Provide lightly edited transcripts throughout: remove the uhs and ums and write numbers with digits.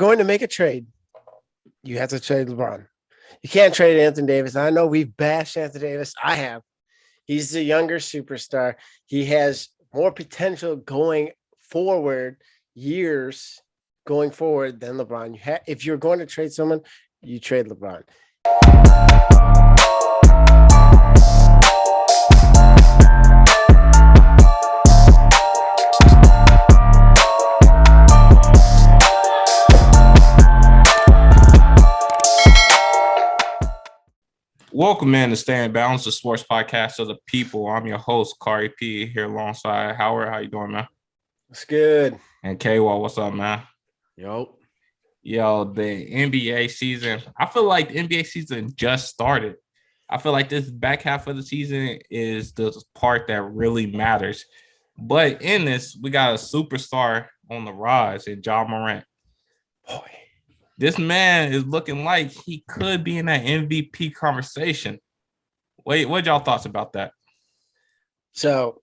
going to make a trade, you have to trade LeBron. You can't trade Anthony Davis. I know we've bashed Anthony Davis. I have. He's the younger superstar. He has more potential going forward, years going forward than LeBron. If you're going to trade someone, you trade LeBron. Welcome, man, to Stay in Balance, the sports podcast of the people. I'm your host, Kyrie P, here alongside Howard. How you doing, man? It's good. And K-Wall, what's up, man? Yo, the NBA season. I feel like the NBA season just started. I feel like this back half of the season is the part that really matters. But in this, we got a superstar on the rise in Ja Morant. Boy. This man is looking like he could be in that MVP conversation. Wait, what y'all thoughts about that? So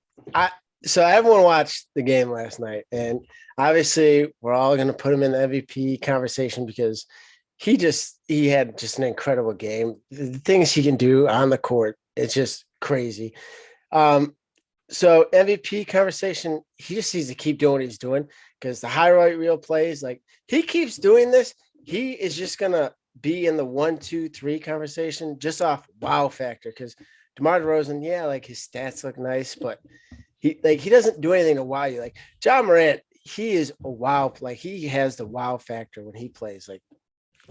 everyone watched the game last night, and obviously we're all going to put him in the MVP conversation because he had just an incredible game. The things he can do on the court, it's just crazy. So MVP conversation, he just needs to keep doing what he's doing because the highlight reel plays, like he keeps doing this. He is just going to be in the 1, 2, 3 conversation just off wow factor because DeMar DeRozan, yeah, like his stats look nice, but he doesn't do anything to wow you. Like Ja Morant, he is a wow. Like he has the wow factor when he plays. Like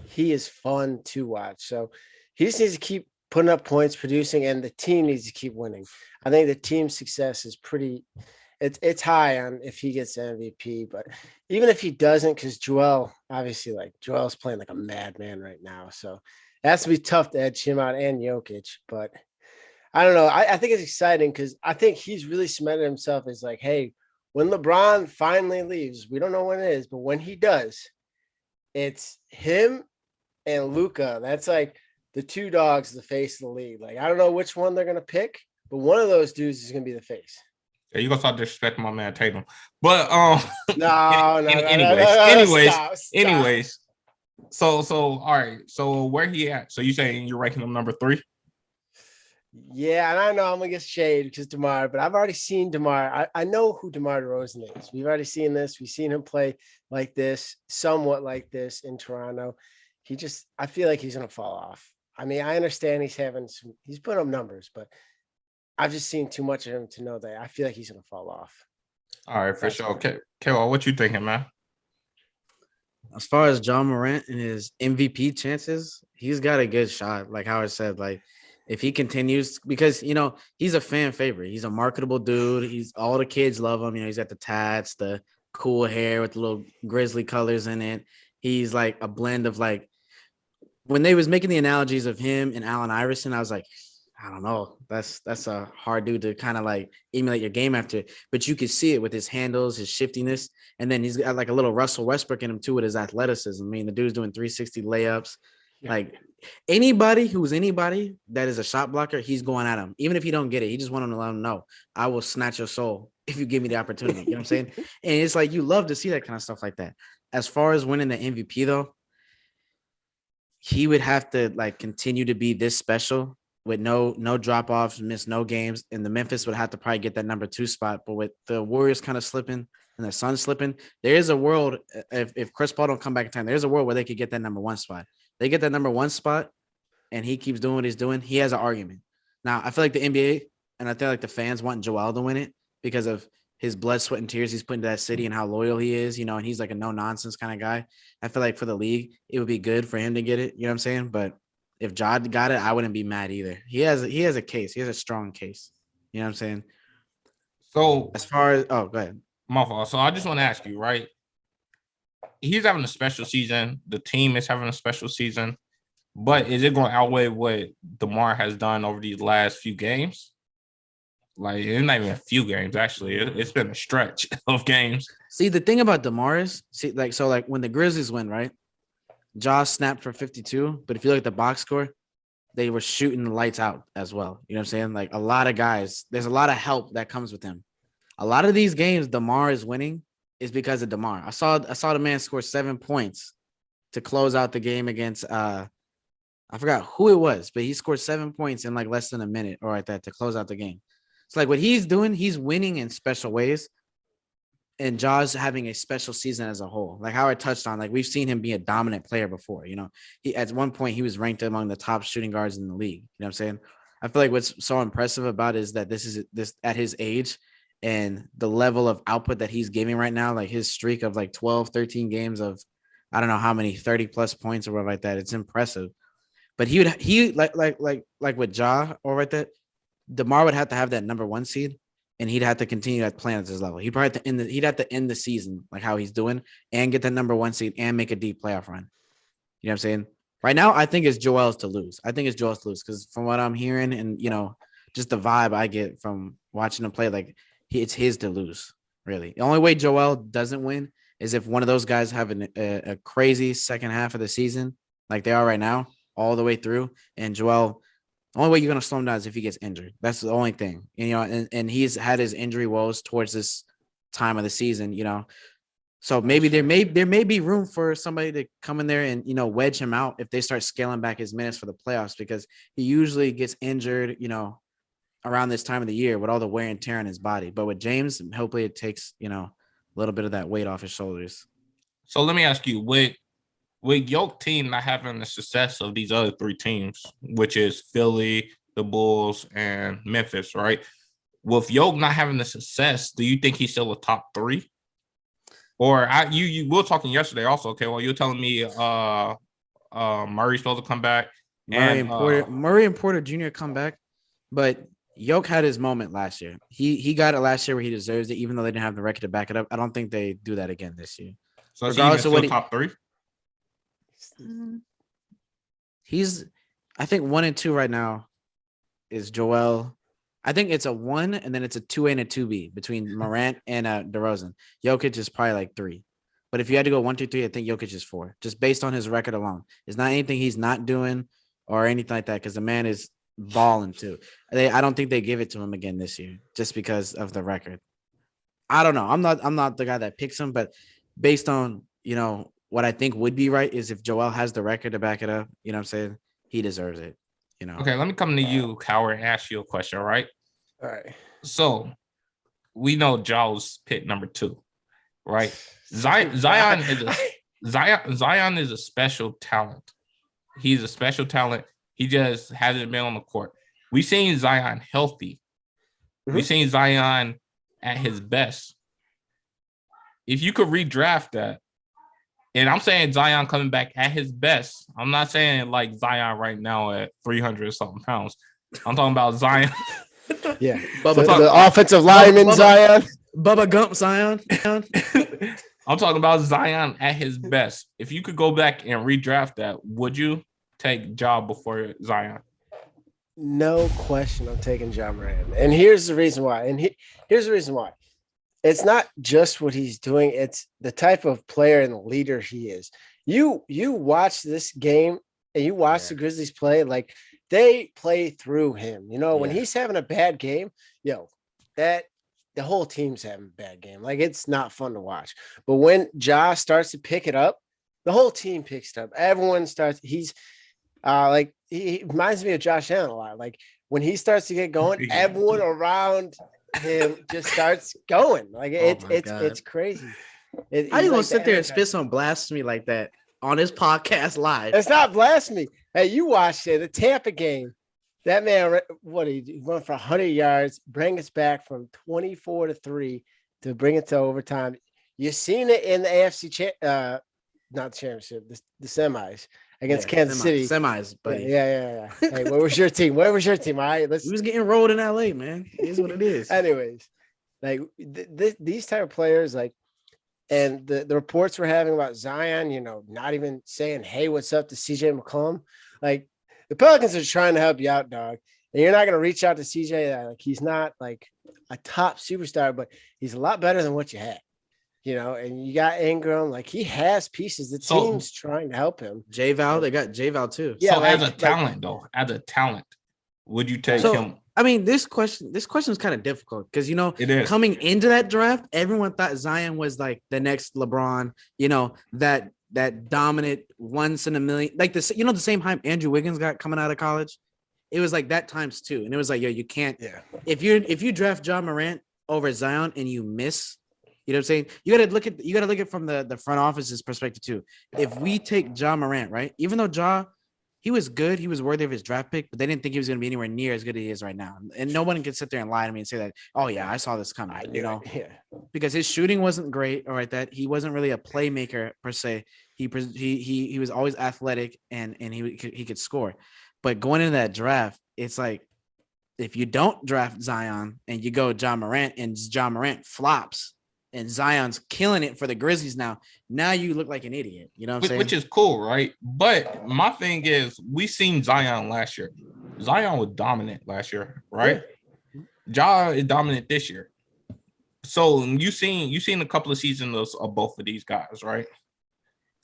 he is fun to watch. So he just needs to keep putting up points, producing, and the team needs to keep winning. I think the team's success is it's high on if he gets MVP, but even if he doesn't, because Joel's playing like a madman right now. So it has to be tough to edge him out and Jokic, but I don't know. I think it's exciting because I think he's really cemented himself as like, hey, when LeBron finally leaves, we don't know when it is, but when he does, it's him and Luka. That's like the two dogs, the face of the league. Like, I don't know which one they're going to pick, but one of those dudes is going to be the face. Yeah, you're gonna start disrespecting my man Tatum. But anyways. So all right. So where he at? So you saying you're ranking him number 3? Yeah, and I know I'm gonna get shade because DeMar, but I've already seen DeMar. I know who DeMar DeRozan is. We've already seen this. We've seen him play like this, somewhat like this in Toronto. I feel like he's gonna fall off. I mean, I understand he's putting up numbers, but I've just seen too much of him to know that I feel like he's going to fall off. All right, for sure. Okay, Kayla, what you thinking, man? as far as Ja Morant and his MVP chances, he's got a good shot. Like Howard said, like if he continues, because he's a fan favorite. He's a marketable dude. All the kids love him. He's got the tats, the cool hair with the little grizzly colors in it. He's like a blend of like when they was making the analogies of him and Allen Iverson, I was like, I don't know. That's a hard dude to kind of like emulate your game after, but you could see it with his handles, his shiftiness, and then he's got like a little Russell Westbrook in him too with his athleticism. I mean, the dude's doing 360 layups. Yeah. Like anybody that is a shot blocker, he's going at him. Even if you don't get it, he just want him to let him know, I will snatch your soul if you give me the opportunity. You know what I'm saying? And it's like you love to see that kind of stuff like that. As far as winning the MVP though, he would have to like continue to be this special with no drop-offs, miss no games, and the Memphis would have to probably get that number 2 spot. But with the Warriors kind of slipping and the Suns slipping, there is a world, if Chris Paul don't come back in time, there's a world where they could get that number 1 spot. They get that number 1 spot, and he keeps doing what he's doing, he has an argument. Now, I feel like the NBA, and I feel like the fans want Joel to win it because of his blood, sweat, and tears he's put into that city and how loyal he is, and he's like a no-nonsense kind of guy. I feel like for the league, it would be good for him to get it, you know what I'm saying? But if Ja got it, I wouldn't be mad either. He has a case. He has a strong case. You know what I'm saying? So as far as go ahead. My fault. So I just want to ask you, right? He's having a special season. The team is having a special season. But is it going to outweigh what DeMar has done over these last few games? Like, it's not even a few games, actually. It's been a stretch of games. See, the thing about DeMar is, when the Grizzlies win, right? Ja snapped for 52, but if you look at the box score, they were shooting the lights out as well. You know what I'm saying? Like a lot of guys, there's a lot of help that comes with him. A lot of these games DeMar is winning is because of DeMar. I saw the man score 7 points to close out the game against I forgot who it was, but he scored 7 points in like less than a minute or like that to close out the game. It's like what he's doing, he's winning in special ways. And Ja's having a special season as a whole. Like how I touched on, like we've seen him be a dominant player before. You know, he at one point he was ranked among the top shooting guards in the league. You know what I'm saying? I feel like what's so impressive about it is that this at his age and the level of output that he's giving right now, like his streak of like 12, 13 games of I don't know how many 30 plus points or whatever like that. It's impressive. But he like with Ja or right that DeMar would have to have that number 1 seed, and he'd have to continue at playing at this level. He'd probably have to end the season like how he's doing and get that number 1 seed and make a deep playoff run. You know what I'm saying? Right now, I think it's Joel's to lose. I think it's Joel's to lose because from what I'm hearing and just the vibe I get from watching him play, like it's his to lose. Really, the only way Joel doesn't win is if one of those guys have a crazy second half of the season like they are right now, all the way through. And Joel, the only way you're going to slow him down is if he gets injured. That's the only thing. And he's had his injury woes towards this time of the season, So maybe there may be room for somebody to come in there and, wedge him out if they start scaling back his minutes for the playoffs, because he usually gets injured, around this time of the year with all the wear and tear on his body. But with James, hopefully it takes, a little bit of that weight off his shoulders. So let me ask you, with your team not having the success of these other 3 teams, which is Philly, the Bulls, and Memphis, right? With Yoke not having the success, do you think he's still a top 3? Or you were talking yesterday also, okay? Well, you're telling me Murray's supposed to come back. Murray and Porter Jr. come back, but Yoke had his moment last year. He got it last year where he deserves it, even though they didn't have the record to back it up. I don't think they do that again this year. So regardless of what top 3? He's, I think 1 and 2 right now is Joel. I think it's a 1 and then it's a 2A and a 2B between Morant and DeRozan. Jokic is probably like 3. But if you had to go 1, 2, 3, I think Jokic is 4, just based on his record alone. It's not anything he's not doing or anything like that, because the man is balling too. I don't think they give it to him again this year just because of the record. I don't know. I'm not the guy that picks him, but based on, what I think would be right is if Joel has the record to back it up, you know what I'm saying? He deserves it, Okay, let me come to you, Howard, and ask you a question, right? All right. So we know Ja's pick number 2, right? Zion is a special talent. He's a special talent. He just hasn't been on the court. We've seen Zion healthy. Mm-hmm. We've seen Zion at his best. If you could redraft that, and I'm saying Zion coming back at his best. I'm not saying like Zion right now at 300 something pounds. I'm talking about Zion. Yeah. The offensive lineman Zion. Bubba Gump Zion. I'm talking about Zion at his best. If you could go back and redraft that, would you take Ja before Zion? No question. I'm taking Ja Morant. And here's the reason why. Here's the reason why. It's not just what he's doing. It's the type of player and leader he is. You watch this game and you watch the Grizzlies play, like they play through him. When he's having a bad game, that the whole team's having a bad game. Like it's not fun to watch. But when Ja starts to pick it up, the whole team picks it up. Everyone starts. He's he reminds me of Josh Allen a lot. Like when he starts to get going, everyone around him just starts going. Like it's crazy. How you gonna sit there and spit some blasphemy like that on his podcast live? It's not blasphemy. Hey, you watched it, the Tampa game. That man, he went for 100 yards, bring us back from 24-3 to bring it to overtime. You've seen it in the AFC not the championship, the semis against Kansas City. Semis, buddy. Yeah. Hey, where was your team? All right, he was getting rolled in LA, man. It is what it is. Anyways, like these type of players, like, and the reports we're having about Zion, not even saying, hey, what's up to CJ McCollum? Like the Pelicans are trying to help you out, dog. And you're not going to reach out to CJ. Like he's not like a top superstar, but he's a lot better than what you had. And you got Ingram, like he has pieces. The team's trying to help him. J-Val, they got J-Val too. Yeah, so as a talent, would you take him? I mean, this question is kind of difficult because coming into that draft, everyone thought Zion was like the next LeBron, that that dominant once in a million, like this, the same hype Andrew Wiggins got coming out of college. It was like that times two. And it was like, yo, you can't, if you draft John Morant over Zion and you miss, you know what I'm saying? You gotta look at from the front office's perspective too. If we take John Morant, right? Even though he was good, he was worthy of his draft pick, but they didn't think he was gonna be anywhere near as good as he is right now. And no one can sit there and lie to me and say that, oh yeah, I saw this coming, because his shooting wasn't great, or like that. He wasn't really a playmaker per se. He was always athletic and he could score. But going into that draft, it's like if you don't draft Zion and you go John Morant and John Morant flops and Zion's killing it for the Grizzlies now you look like an idiot. You know what I'm saying? Which is cool, right? But my thing is, we seen Zion last year. Zion was dominant last year, right? Ja is dominant this year. So you seen a couple of seasons of both of these guys, right?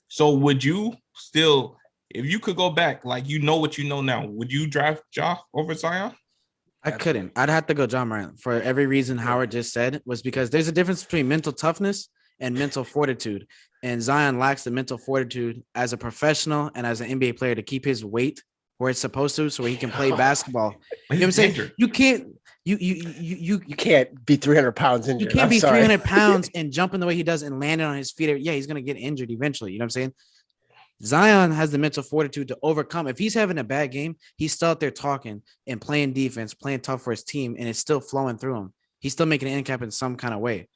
So would you still, if you could go back, like what you know now, would you draft Ja over Zion? I couldn't. I'd have to go John Morant for every reason Howard just said, was because there's a difference between mental toughness and mental fortitude. And Zion lacks the mental fortitude as a professional and as an NBA player to keep his weight where it's supposed to, so he can play basketball. You know what I'm saying? Injured. You can't. You can't be 300 pounds injured. You can't be 300 pounds and jumping the way he does and landing on his feet. Yeah, he's gonna get injured eventually. You know what I'm saying? Zion has the mental fortitude to overcome. If he's having a bad game, he's still out there talking and playing defense, playing tough for his team, and it's still flowing through him. He's still making an end cap in some kind of way.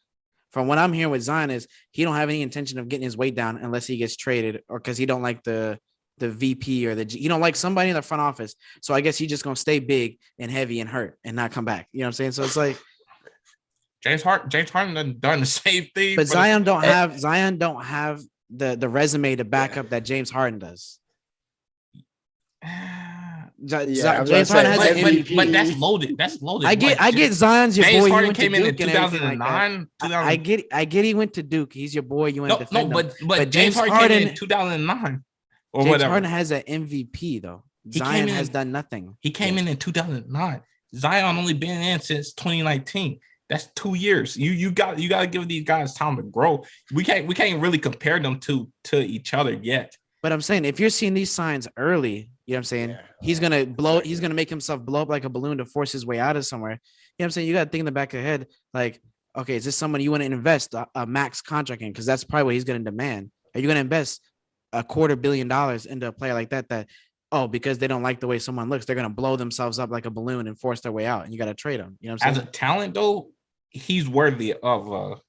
From what I'm hearing with Zion is he don't have any intention of getting his weight down unless he gets traded, or because he don't like the VP or he don't like somebody in the front office. So I guess he's just gonna stay big and heavy and hurt and not come back. You know what I'm saying? So it's like James Harden done the same thing. But Zion don't have the resume to back up that James Harden does. James Harden has an MVP. But that's loaded. That's loaded. I get Zion's your James boy. Harden came in 2009. I get he went to Duke. He's your boy. You want to defend him. But James Harden came in 2009 or James whatever. Harden has an MVP though. Zion has done nothing. He came in 2009. Zion only been in since 2019. That's 2 years. You got to give these guys time to grow. We can't really compare them to each other yet. But I'm saying if you're seeing these signs early, you know what I'm saying? Yeah. He's gonna make himself blow up like a balloon to force his way out of somewhere. You know what I'm saying? You gotta think in the back of the head, like, okay, is this someone you want to invest a max contract in? Because that's probably what he's gonna demand. Are you gonna invest $250 million into a player like that because they don't like the way someone looks, they're gonna blow themselves up like a balloon and force their way out, and you gotta trade them. You know what I'm saying? As a talent though, he's worthy of the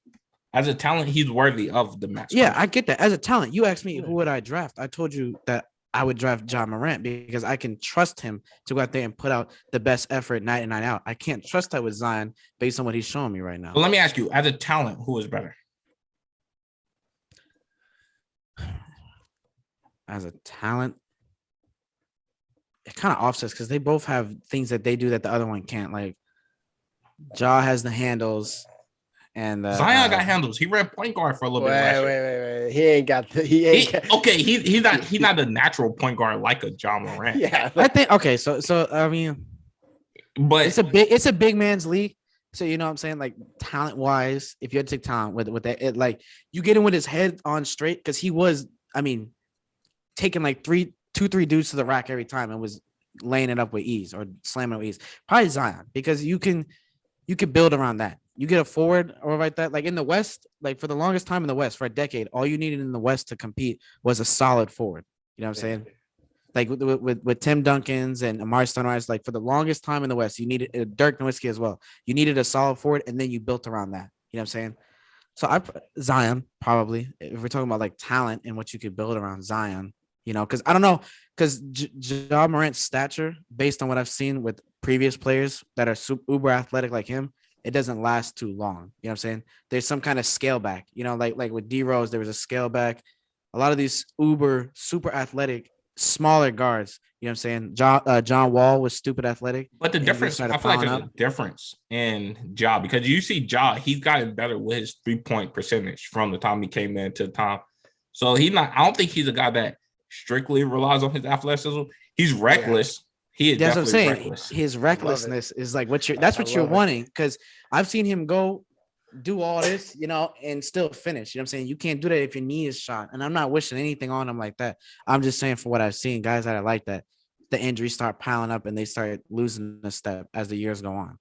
match. Yeah, I get that. As a talent, you asked me who would I draft. I told you that I would draft John Morant because I can trust him to go out there and put out the best effort night in, night out. I can't trust that with Zion based on what he's showing me right now. Well, let me ask you, as a talent, who is better? As a talent, it kind of offsets because they both have things that they do that the other one can't. Like, Ja has the handles, and Zion got handles. He ran point guard for a little bit. Wait. He ain't got. He's not a natural point guard like a John Morant. Yeah, I think. Okay, so I mean, but it's a big man's league. So you know what I'm saying, like talent wise, if you had to take talent with that, like you get him with his head on straight because he was, I mean, taking like three dudes to the rack every time and was laying it up with ease or slamming it with ease. Probably Zion, because you can build around that. You get a forward or like that, like in the West, like for the longest time in the West, for a decade, all you needed in the West to compete was a solid forward. You know what I'm saying? Like with Tim Duncan's and Amari Stoudemire, like for the longest time in the West, you needed Dirk Nowitzki as well. You needed a solid forward, and then you built around that. You know what I'm saying? So Zion probably, if we're talking about like talent and what you could build around Zion, you know, because I don't know, because Ja Morant's stature, based on what I've seen with previous players that are uber athletic like him, it doesn't last too long. You know what I'm saying? There's some kind of scale back, you know, like with D Rose, there was a scale back. A lot of these super athletic, smaller guards, you know what I'm saying? John Wall was stupid athletic. But the difference, I feel like there's a difference in Ja, because you see Ja, he's gotten better with his 3-point percentage from the time he came in to the time. So I don't think he's a guy that strictly relies on his athleticism. He's reckless. He is That's definitely what I'm saying. Reckless. His recklessness is like what you're wanting, because I've seen him go do all this, and still finish. You know what I'm saying? You can't do that if your knee is shot. And I'm not wishing anything on him like that. I'm just saying for what I've seen, guys that are like that, the injuries start piling up and they start losing a step as the years go on.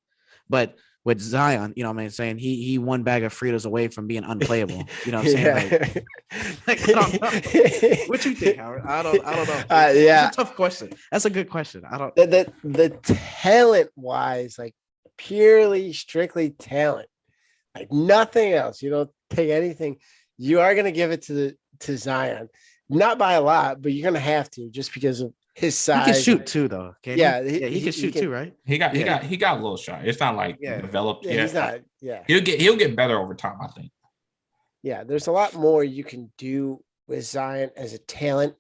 But with Zion, saying he one bag of Fritos away from being unplayable. You know what I'm saying? Like I don't know. What you think, Howard? I don't know. Yeah, it's a tough question. That's a good question. I don't. The talent wise, like purely strictly talent, like nothing else. You don't take anything. You are gonna give it to Zion, not by a lot, but you're gonna have to just because of his size. He can shoot too, though. He can shoot too, right? He got a little shot. It's not like developed yet. He's not. Yeah, he'll get better over time, I think. Yeah, there's a lot more you can do with Zion as a talent,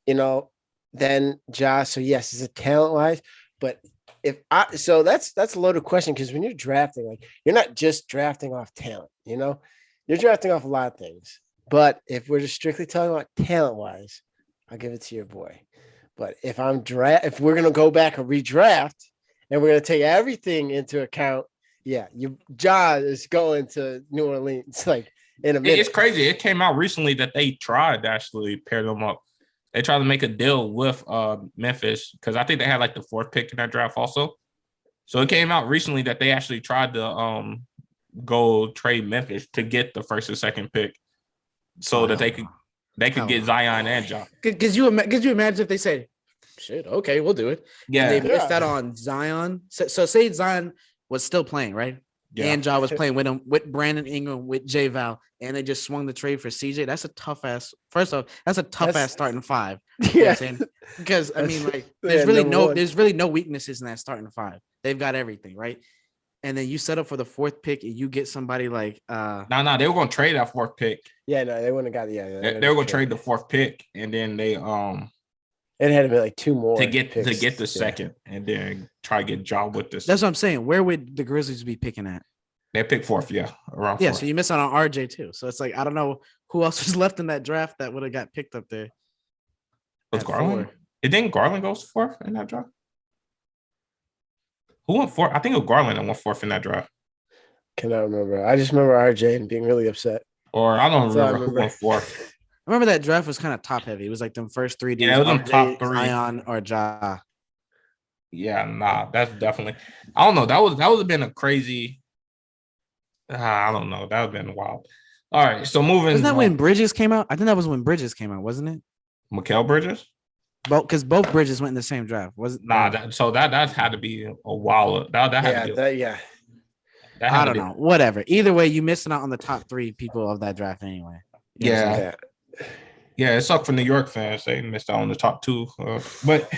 than Ja. So yes, as a talent wise, but that's a loaded question because when you're drafting, like you're not just drafting off talent, you're drafting off a lot of things. But if we're just strictly talking about talent wise, I'll give it to your boy. But if we're gonna go back and redraft, and we're gonna take everything into account, Ja is going to New Orleans like in a minute. It's crazy. It came out recently that they tried to actually pair them up. They tried to make a deal with Memphis because I think they had like the 4th pick in that draft also. So it came out recently that they actually tried to go trade Memphis to get the 1st or 2nd pick, so that they could get Zion and Ja. Could you imagine if they said, "Shit, okay, we'll do it." Yeah, and they missed that on Zion. So say Zion was still playing, right? Yeah. And Ja was playing with him, with Brandon Ingram, with J Val, and they just swung the trade for CJ. That's a tough ass. First off, that's a tough ass starting 5. Yeah, because I mean, like, there's really no weaknesses in that starting 5. They've got everything, right? And then you set up for the 4th pick, and you get somebody like no, they were going to trade that 4th pick. Yeah, no, they wouldn't have got they were going to trade the 4th pick, and then they it had to be like 2 more to get the 2nd, and then try to get Ja with this. That's what I'm saying. Where would the Grizzlies be picking at? They picked 4th, around 4th. Yeah, so you miss out on RJ too. So it's like I don't know who else was left in that draft that would have got picked up there. Was Garland? It didn't Garland go 4th in that draft? Who went 4th? I think it was Garland that went 4th in that draft. Cannot remember. I just remember RJ and being really upset. Or I don't remember who went 4th. I remember that draft was kind of top heavy. It was like them first 3 dudes. Yeah, it was them top 3. Zion or Ja. Yeah, nah, that's definitely. I don't know. That would have been a crazy. I don't know. That would have been wild. All right, so moving. Wasn't that when Bridges came out? I think that was when Bridges came out, wasn't it? Mikal Bridges? Because both Bridges went in the same draft. Was it? Nah, that had to be a while. That had to be. I don't know. Whatever. Either way, you missing out on the top 3 people of that draft anyway. Yeah. Yeah, it sucked for New York fans. They missed out on the top 2. But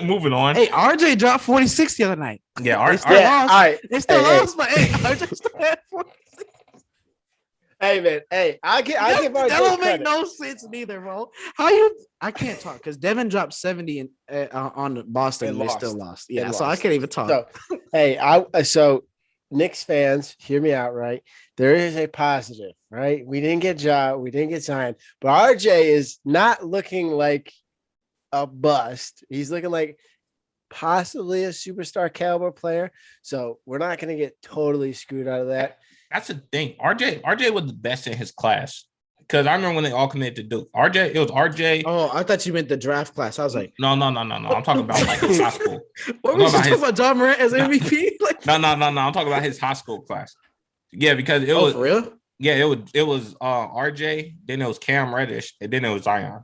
moving on. Hey, RJ dropped 46 the other night. Yeah, they still lost. All right. They still lost, but hey, RJ still had 46. Hey man, I give RJ that don't credit. make no sense neither, bro. I can't talk because Devin dropped 70 on Boston and they still lost. Yeah, so I can't even talk. So, hey, so Knicks fans, hear me out, right? There is a positive, right? We didn't get Ja, we didn't get Zion, but RJ is not looking like a bust. He's looking like possibly a superstar caliber player. So we're not going to get totally screwed out of that. That's the thing. RJ was the best in his class. Because I remember when they all committed to Duke. It was RJ. Oh, I thought you meant the draft class. I was like, no. I'm talking about like his high school. What were you talking about John Morant as MVP? No. I'm talking about his high school class. Yeah, because it was for real. Yeah, it was RJ, then it was Cam Reddish, and then it was Zion.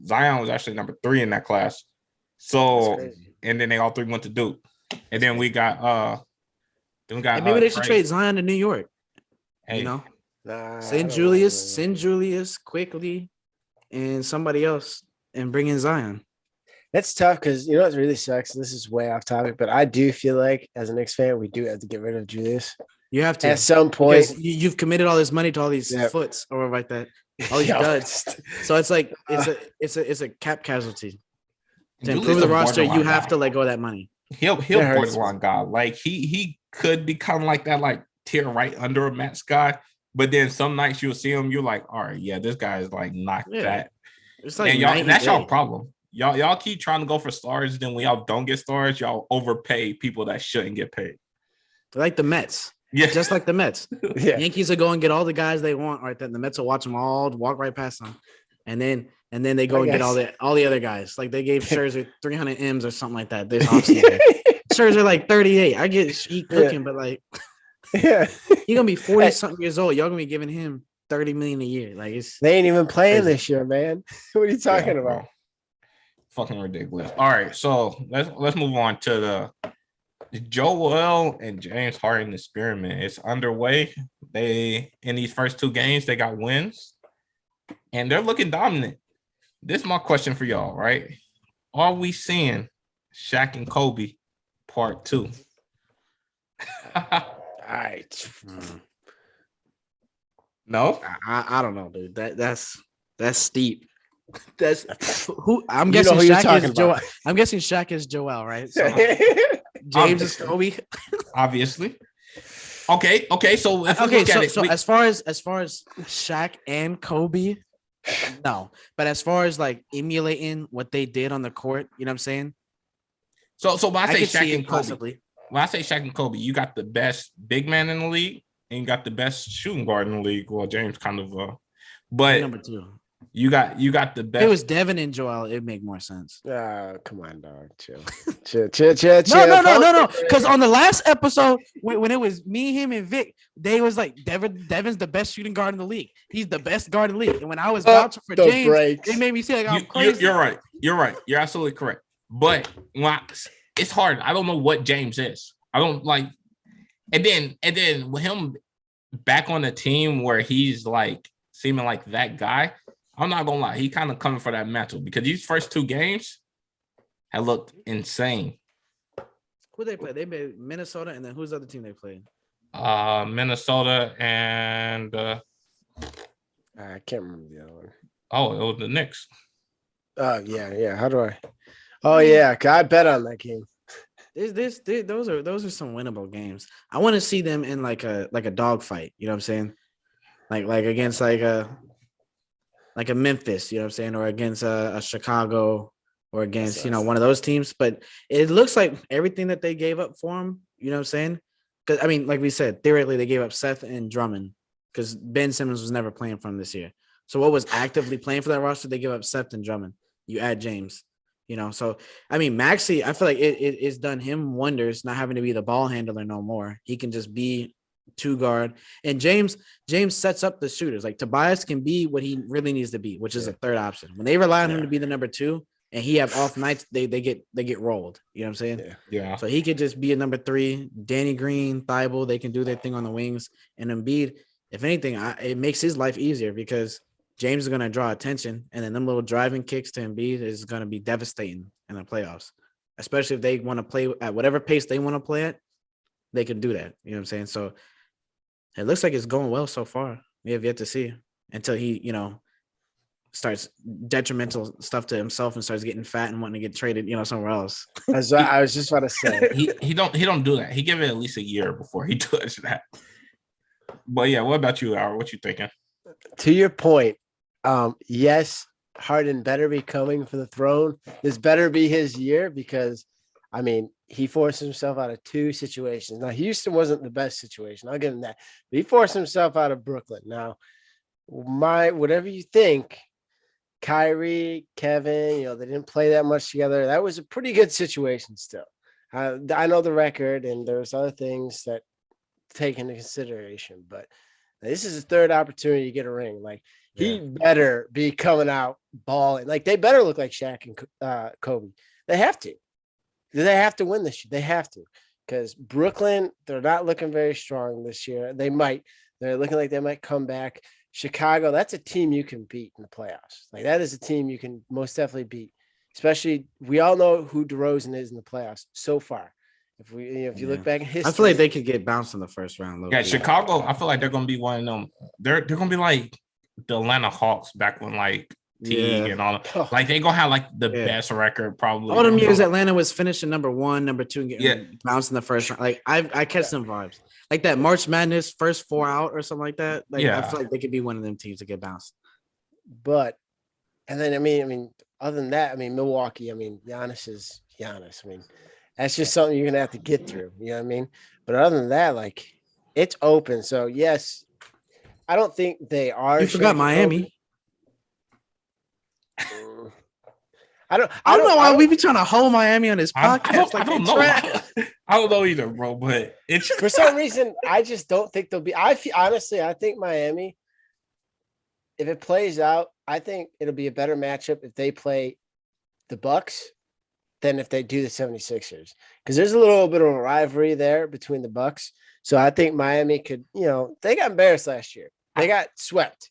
Zion was actually number 3 in that class. So, and then they all 3 went to Duke, and then we got maybe they should trade Zion to New York. Hey. Send Julius quickly, and somebody else, and bring in Zion. That's tough because what really sucks. This is way off topic, but I do feel like as a Knicks fan, we do have to get rid of Julius. You have to at some point. You've committed all this money to all these foots or like that, all these duds. So it's like it's a cap casualty. To improve the roster, you have to let go of that money. He'll borderline guy. Like he could become like that, like tier right under a Matt's guy. But then some nights you'll see him, you're like, all right, yeah, this guy is like not that. It's like and that's y'all problem. Y'all keep trying to go for stars. Then when y'all don't get stars, y'all overpay people that shouldn't get paid. They're like the Mets. Yeah, just like the Mets. Yeah. Yankees will go and get all the guys they want, right? Then the Mets will watch them all walk right past them, and then they go and get all the other guys. Like they gave Scherzer 300 M's or something like that this offseason. Scherzer like 38. I get he cooking, but like, Yeah, he gonna be 40 something years old. Y'all gonna be giving him 30 million a year. Like they ain't even playing crazy. this year, man. What are you talking about? bro. Fucking ridiculous. All right, so let's move on to the Joel and James Harden experiment. It's underway. They in these first 2 games they got wins, and they're looking dominant. This is my question for y'all, right? Are we seeing Shaq and Kobe part 2? All right. No, I don't know, dude. That's steep. That's who I'm You guessing. know who you're Shaq talking is Joel. about. I'm guessing Shaq is Joel, right? So James is Kobe. obviously. Okay. So if we Okay, look at so it, as far as Shaq and Kobe, no. But as far as like emulating what they did on the court, you know what I'm saying? so when I say could see Shaq it and Kobe, possibly. when I say Shaq and Kobe, you got the best big man in the league, and you got the best shooting guard in the league. Well, James kind of, but Number 2. you got the If best. it was Devin and Joel, it'd make more sense. Come on, dog. Chill. No. Because on the last episode, when it was me, him, and Vic, they was like, Devin's the best shooting guard in the league. He's the best guard in the league. And when I was vouching for James, they made me say like I'm crazy. You're right. You're absolutely correct. But it's hard. I don't know what James is. I don't like. And then with him back on the team where he's like seeming like that guy, I'm not gonna lie. He kind of coming for that mantle because these first 2 games have looked insane. Who they play? They played Minnesota, and then who's the other team they played? Minnesota and I can't remember the other one. it was the Knicks. Oh yeah. How do I? Oh yeah, I bet on that game. Those are some winnable games. I want to see them in like a dog fight. You know what I'm saying? Like against like a Memphis. You know what I'm saying? Or against a Chicago, or against one of those teams. But it looks like everything that they gave up for him. You know what I'm saying? Because I mean, like we said, theoretically they gave up Seth and Drummond because Ben Simmons was never playing for him this year. So what was actively playing for that roster? They give up Seth and Drummond. You add James. So I mean, Maxey, I feel like it's done him wonders not having to be the ball handler no more. He can just be 2 guard, and James sets up the shooters. Like Tobias can be what he really needs to be, which is a 3rd option. When they rely on him to be the number 2, and he have off nights, they get rolled. You know what I'm saying? Yeah. So he could just be a number 3. Danny Green, Thibault, they can do their thing on the wings, and Embiid. If anything, it makes his life easier because James is going to draw attention, and then them little driving kicks to Embiid is going to be devastating in the playoffs, especially if they want to play at whatever pace they want to play at. They can do that. You know what I'm saying? So it looks like it's going well so far. We have yet to see until he, starts detrimental stuff to himself and starts getting fat and wanting to get traded, somewhere else. I was just about to say. he don't do that. He give it at least a year before he does that. But yeah, what about you, Howard? What you thinking? To your point, yes, Harden better be coming for the throne. This better be his year because, I mean, he forced himself out of 2 situations. Now, Houston wasn't the best situation. I'll give him that. But he forced himself out of Brooklyn. Now, whatever you think, Kyrie, Kevin, they didn't play that much together. That was a pretty good situation still. I know the record, and there's other things that take into consideration, but this is his 3rd opportunity to get a ring. Like, he better be coming out balling. Like, they better look like Shaq and Kobe. They have to. They have to win this year. They have to. Because Brooklyn, they're not looking very strong this year. They're looking like they might come back. Chicago, that's a team you can beat in the playoffs. Like, that is a team you can most definitely beat. Especially, we all know who DeRozan is in the playoffs so far. If you look back in history, I feel like they could get bounced in the first round. Yeah, Chicago, I feel like they're gonna be one of them. They're gonna be like the Atlanta Hawks back when like Teague and all that. Like, they gonna have like the best record probably. All them years Atlanta was finishing number 1, number 2, and getting bounced in the first round. Like, I catch some vibes. Like that March Madness first 4 out or something like that. Like, I feel like they could be one of them teams to get bounced. But, and then I mean, other than that, I mean, Milwaukee, I mean, Giannis is Giannis. I mean, that's just something you're gonna have to get through. You know what I mean? But other than that, like, It's open. So yes, I don't think they are. You forgot shaking Miami. Kobe. I don't know why we be trying to hold Miami on this I podcast. I don't know. I don't know either, bro. But it's For some reason, I just don't think they'll be. Honestly, I think Miami, if it plays out, I think it'll be a better matchup if they play the Bucks than if they do the 76ers. Because there's a little bit of a rivalry there between the Bucks. So I think Miami could, they got embarrassed last year. They got swept.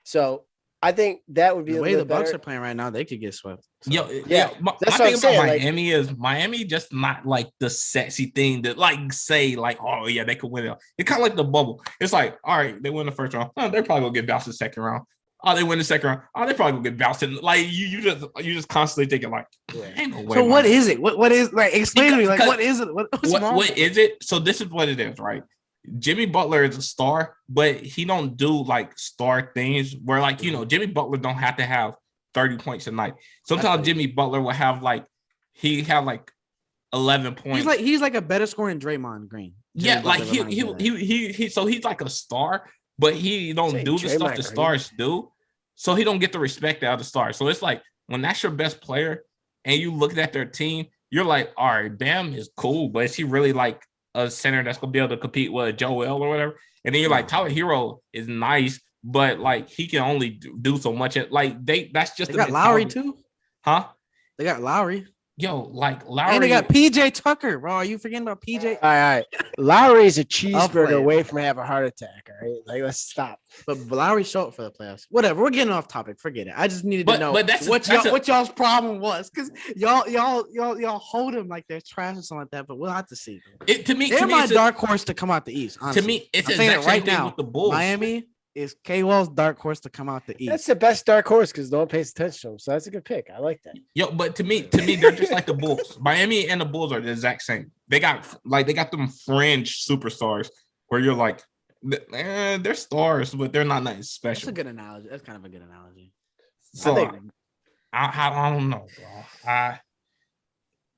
So I think that would be the a way little the Bucks better. are playing right now. They could get swept. So. Yeah. That's My what I'm thing about saying, Miami is Miami just not like the sexy thing that say oh yeah, they could win it. It's kind of like the bubble. It's like, all right, they win the first round. Oh, they're probably gonna get bounced in the second round. Oh, they win the second round. Oh, they probably gonna get bounced in. Like you just constantly thinking like, ain't no way. So what is it? What is like? Explain to me. Like what is it? What is it? So this is what it is, right? Jimmy Butler is a star, but he don't do like star things where Jimmy Butler don't have to have 30 points a night. Sometimes Jimmy Butler will have he have 11 points. He's like a better scorer than Draymond Green. Yeah, like he so he's like a star, but he don't do the stuff the stars do. So he don't get the respect out of the stars. So it's like when that's your best player and you look at their team, you're like, all right, Bam is cool, but is he really like a center that's gonna be able to compete with Joel or whatever? And then you're like, Tyler Hero is nice, but he can only do so much. That's just they got Lowry too, huh? They got Lowry. Yo, Lowry, and they got PJ Tucker, bro. Are you forgetting about PJ? All right. Lowry's a cheeseburger away from having a heart attack. All right, let's stop. But Lowry's short for the playoffs. Whatever. We're getting off topic. Forget it. I just needed to know what y'all's problem was, because y'all hold them like they're trash or something like that. But we'll have to see. They're my dark horse to come out the East. Honestly. To me, it's saying it right now. With the Bulls. Miami is K-Wall's dark horse to come out the East. That's the best dark horse because no one pays attention to him. So that's a good pick. I like that. Yo, but to me, they're just like the Bulls. Miami and the Bulls are the exact same. They got them fringe superstars where you're like, they're stars, but they're not nice special. That's a good analogy. That's kind of a good analogy. So I don't know, bro.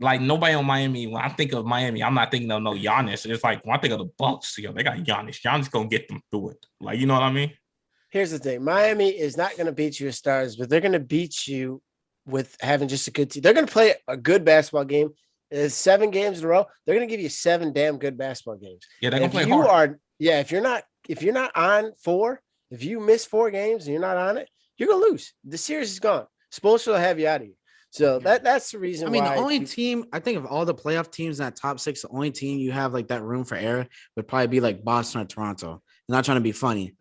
Nobody on Miami. When I think of Miami, I'm not thinking of no Giannis. It's like when I think of the Bucks, they got Giannis. Giannis gonna get them through it. You know what I mean? Here's the thing: Miami is not gonna beat you with stars, but they're gonna beat you with having just a good team. They're gonna play a good basketball game. 7 games in a row. They're gonna give you 7 damn good basketball games. Yeah, they're gonna play hard. If you're not on 4, if you miss 4 games and you're not on it, you're gonna lose. The series is gone. Spoelstra will have you out of here. So that's the reason. The only team I think of all the playoff teams in that top 6, the only team you have that room for error would probably be Boston or Toronto. I'm not trying to be funny,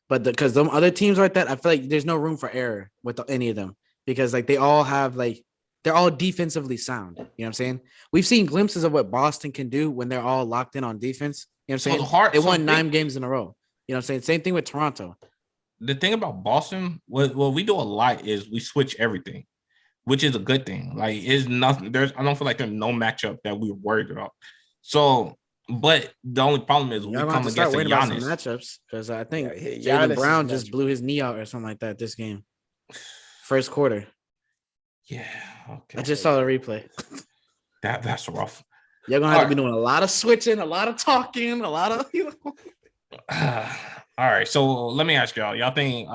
but because them other teams like that, I feel like there's no room for error with any of them because they all have they're all defensively sound. You know what I'm saying? We've seen glimpses of what Boston can do when they're all locked in on defense. You know what I'm saying? They won 9 games in a row. You know what I'm saying? Same thing with Toronto. The thing about Boston, what we do a lot is we switch everything, which is a good thing. It's nothing. I don't feel like there's no matchup that we're worried about. So, but the only problem is we come against a Giannis matchups because I think Jaylen Brown just blew his knee out or something like that this game, first quarter. Yeah, okay. I just saw the replay. That's rough. You're gonna have to be doing a lot of switching, a lot of talking, a lot of All right, so let me ask y'all. Y'all think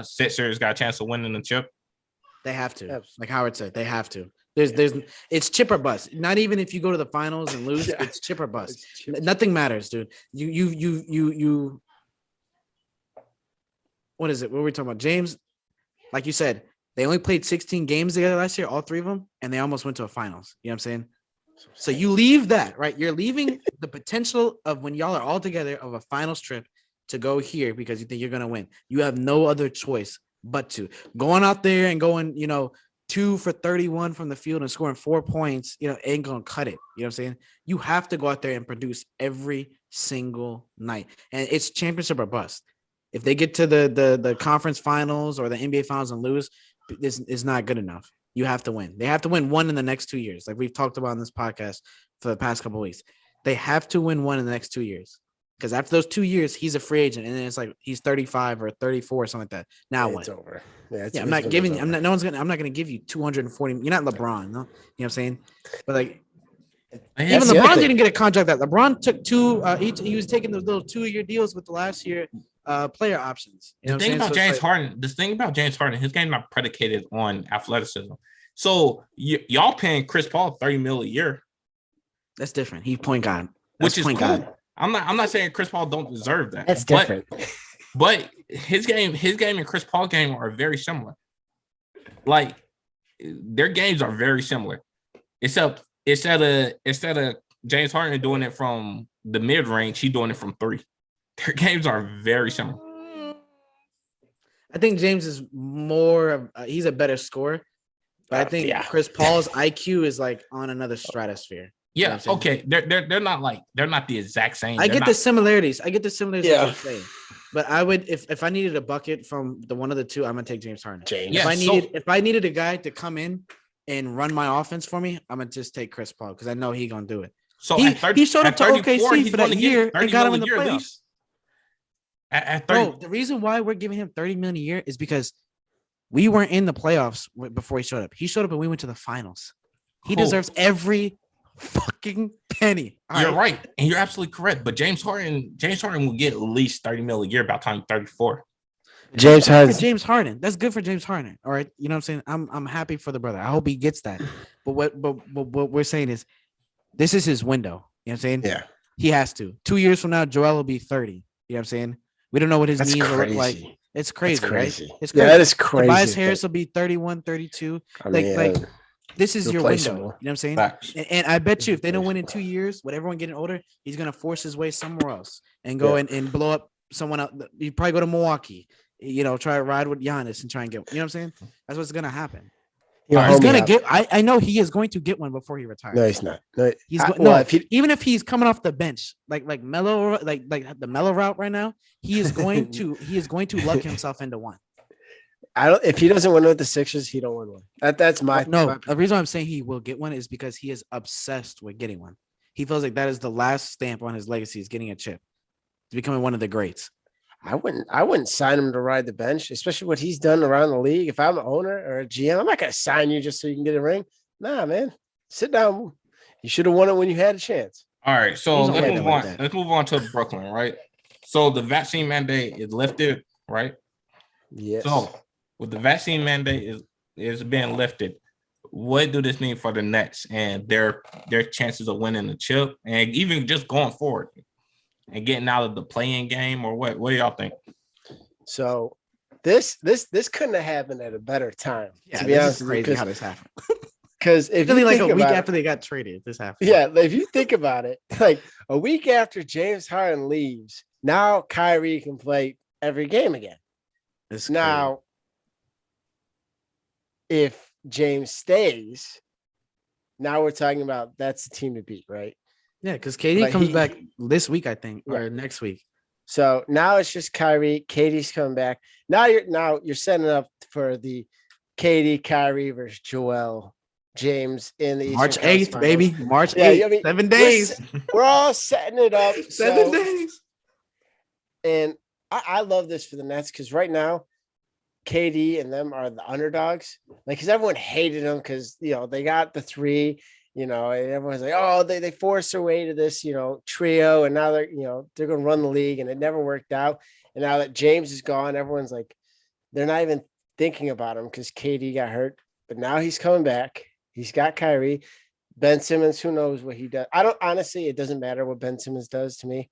Sixers got a chance of winning the chip? They have to. Like Howard said, they have to. It's chip or bust. Not even if you go to the finals and lose, it's chip or bust. Nothing matters, dude. You what is it? What were we talking about? James, like you said, they only played 16 games together last year, all 3 of them, and they almost went to a finals. You know what I'm saying? So you leave that, right? You're leaving the potential of when y'all are all together of a finals trip to go here because you think you're gonna win. You have no other choice but to going out there and going, 2 for 31 from the field and scoring 4 points, ain't gonna cut it. You know what I'm saying? You have to go out there and produce every single night, and it's championship or bust. If they get to the conference finals or the NBA finals and lose, this is not good enough. You have to win. They have to win 1 in the next 2 years, like we've talked about in this podcast for the past couple of weeks. They have to win 1 in the next 2 years. Because after those 2 years, he's a free agent, and then it's like he's 35 or 34 or something like that. Now what? It's over. I'm not giving. I'm not going to give you 240. You're not LeBron, no. You know what I'm saying? But Even the other LeBron thing. didn't get a contract. That LeBron took two. He was taking those little 2-year deals with the last year player options. You know The thing what I'm about saying? James Harden, this thing about James Harden, his game not predicated on athleticism. So y'all paying Chris Paul $30 million a year, That's different. He point guard, which is point cool. guard. I'm not saying Chris Paul don't deserve that. That's different. But his game and Chris Paul's game are very similar. Like their games are very similar, except instead of James Harden doing it from the mid range, he's doing it from 3. Their games are very similar. I think James is more. He's a better scorer, but I think Chris Paul's IQ is like on another stratosphere. Yeah, okay. They're not the exact same. I get the similarities. Yeah. What you're saying. But I would if I needed a bucket from the one of the two, I'm gonna take James Harden. If I needed a guy to come in and run my offense for me, I'm gonna just take Chris Paul because I know he's gonna do it. So he showed up to OKC for that year and got him in the playoffs. At 30. Bro, the reason why we're giving him $30 million a year is because we weren't in the playoffs before he showed up. He showed up and we went to the finals. He deserves every fucking penny. You're right, and you're absolutely correct. But James Harden will get at least $30 million a year by the time 34. James Harden. That's good for James Harden. All right, you know what I'm saying? I'm happy for the brother. I hope he gets that. But what we're saying is, this is his window. You know what I'm saying? Yeah. He has to. 2 years from now, Joel will be 30. You know what I'm saying? We don't know what his knees will look like. It's crazy, right? It's crazy. Yeah, that is crazy. Tobias Harris will be 31, 32. This is your window. You know what I'm saying? And I bet you if they don't win in 2 years, with everyone getting older, he's going to force his way somewhere else and go and blow up someone else. You probably go to Milwaukee, try to ride with Giannis and try and get, you know what I'm saying? That's what's going to happen. He's going to get, I know he is going to get one before he retires. No, he's not. No, even if he's coming off the bench, like Melo, like the Melo route right now, he is going to luck himself into one. If he doesn't win with the Sixers, he don't win one. That's my The reason I'm saying he will get one is because he is obsessed with getting one. He feels like that is the last stamp on his legacy is getting a chip. He's becoming one of the greats. I wouldn't sign him to ride the bench, especially what he's done around the league. If I'm an owner or a GM, I'm not gonna sign you just so you can get a ring. Nah, man. Sit down. You should have won it when you had a chance. All right, so let's move on. Let's move on to Brooklyn, right? So the vaccine mandate is lifted, right? Yes. So with the vaccine mandate is being lifted, what do this mean for the Nets and their chances of winning the chip and even just going forward and getting out of the play-in game, or what? What do y'all think? So this couldn't have happened at a better time. Yeah, to be honest, is crazy how this happened. Because if really you like think a week about after they got traded, this happened. Yeah, if you think about it, like a week after James Harden leaves, now Kyrie can play every game again. Now, if James stays, now we're talking about that's the team to beat, right? Yeah, because KD comes back this week, I think, or next week. So now it's just Kyrie. KD's coming back. Now you're setting up for the KD, Kyrie versus Joel, James in the March Eastern 8th, baby. March 8th. Yeah, I mean, 7 days. We're all setting it up. 7 days. And I love this for the Nets because right now, KD and them are the underdogs. Like, because everyone hated them because, they got the 3, and everyone's like, oh, they forced their way to this, trio. And now they're going to run the league and it never worked out. And now that James is gone, everyone's like, they're not even thinking about him because KD got hurt. But now he's coming back. He's got Kyrie. Ben Simmons, who knows what he does. It doesn't matter what Ben Simmons does to me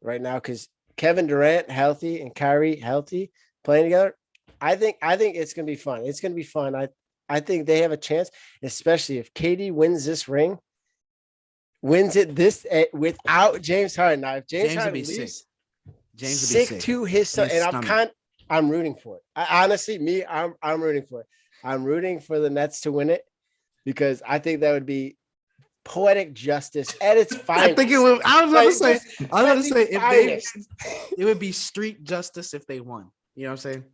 right now because Kevin Durant healthy and Kyrie healthy playing together. I think it's going to be fun. It's going to be fun. I think they have a chance, especially if KD wins this ring, wins it without James Harden. Now, if James Harden leaves, James will be sick to his son, and I'm rooting for it. I'm rooting for it. I'm rooting for the Nets to win it because I think that would be poetic justice at its finest. I think it would. I was going to say it would be street justice if they won. You know what I'm saying?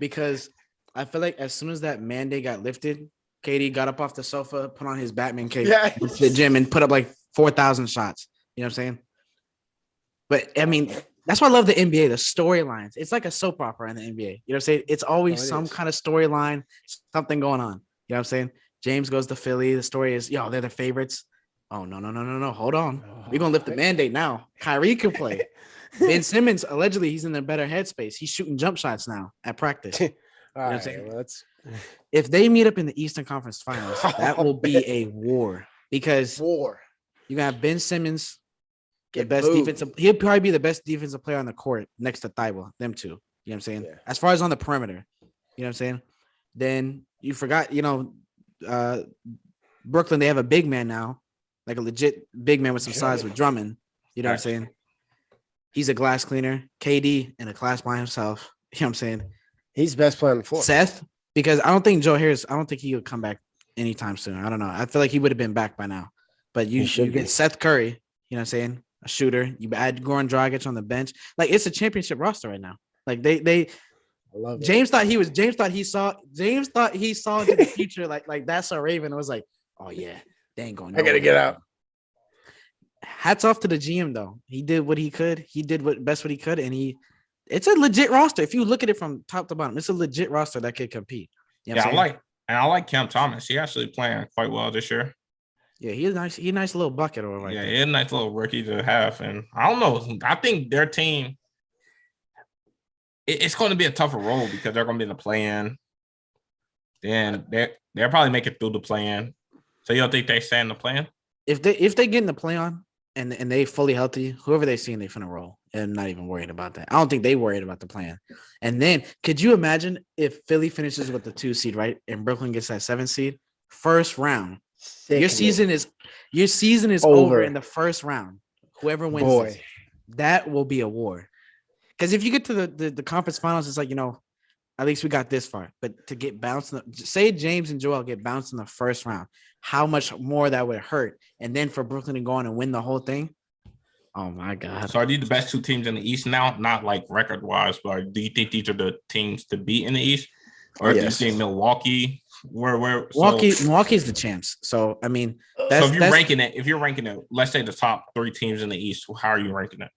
Because I feel like as soon as that mandate got lifted, KD got up off the sofa, put on his Batman cape, to the gym, and put up like 4,000 shots. You know what I'm saying? But I mean, that's why I love the NBA, the storylines. It's like a soap opera in the NBA. You know what I'm saying? It's always some kind of storyline, something going on. You know what I'm saying? James goes to Philly. The story is, they're the favorites. Oh, no. Hold on. We're going to lift the mandate now. Kyrie can play. Ben Simmons, allegedly, he's in a better headspace. He's shooting jump shots now at practice. All what I'm right, saying? well, that's If they meet up in the Eastern Conference Finals, that will be a war because war. you got Ben Simmons, the Get best moved. defensive. He'll probably be the best defensive player on the court next to Thibault. Them two. You know what I'm saying? Yeah. As far as on the perimeter, you know what I'm saying? Then you forgot, Brooklyn, they have a big man now, like a legit big man with some size with Drummond. You know what I'm saying? He's a glass cleaner. KD in a class by himself. You know what I'm saying? He's the best player on the floor. Seth, because I don't think Joe Harris, I don't think he would come back anytime soon. I don't know. I feel like he would have been back by now. But you get Seth Curry, you know what I'm saying? A shooter. You add Goran Dragic on the bench. Like, it's a championship roster right now. Like they I love it. James thought he saw into the future like that's a Raven. It was like, oh yeah, they ain't going. I gotta get out. Hats off to the GM though. He did what he could. He did what he could, and it's a legit roster. If you look at it from top to bottom, it's a legit roster that could compete. You know I like Cam Thomas. He actually playing quite well this year. Yeah, he's nice. He's a nice little bucket over right there. He's a nice little rookie to have. And I don't know. I think their team, it's going to be a tougher role because they're going to be in the play-in. Then they'll probably make it through the play-in. So you don't think they stay in the play-in? If they get in the play-on and they fully healthy, whoever they see, they're finna roll. And I'm not even worried about that. I don't think they worried about the plan. And then could you imagine if Philly finishes with the 2 seed, right? And Brooklyn gets that 7 seed, first round. Your season is over in the first round. Whoever wins this, that will be a war. Because if you get to the conference finals, it's like, at least we got this far. But to get bounced, say James and Joel get bounced in the first round, how much more that would hurt. And then for Brooklyn to go on and win the whole thing. Oh my God. So are these the best 2 teams in the East now? Not like record wise, but do you think these are the teams to beat in the East? Or do you think Milwaukee? Milwaukee's the champs. So I mean, if you're ranking it, let's say the top 3 teams in the East, how are you ranking it?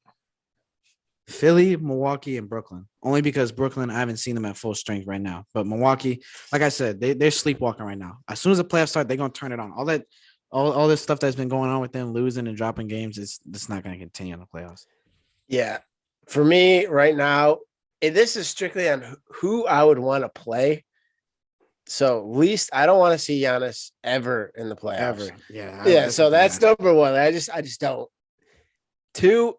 Philly, Milwaukee, and Brooklyn. Only because Brooklyn, I haven't seen them at full strength right now. But Milwaukee, like I said, they're sleepwalking right now. As soon as the playoffs start, they're gonna turn it on. All this stuff that's been going on with them losing and dropping games, it's not gonna continue in the playoffs. Yeah, for me right now, this is strictly on who I would want to play. So least I don't want to see Giannis ever in the playoffs. Ever. Yeah. So that's number 1. I just don't. 2,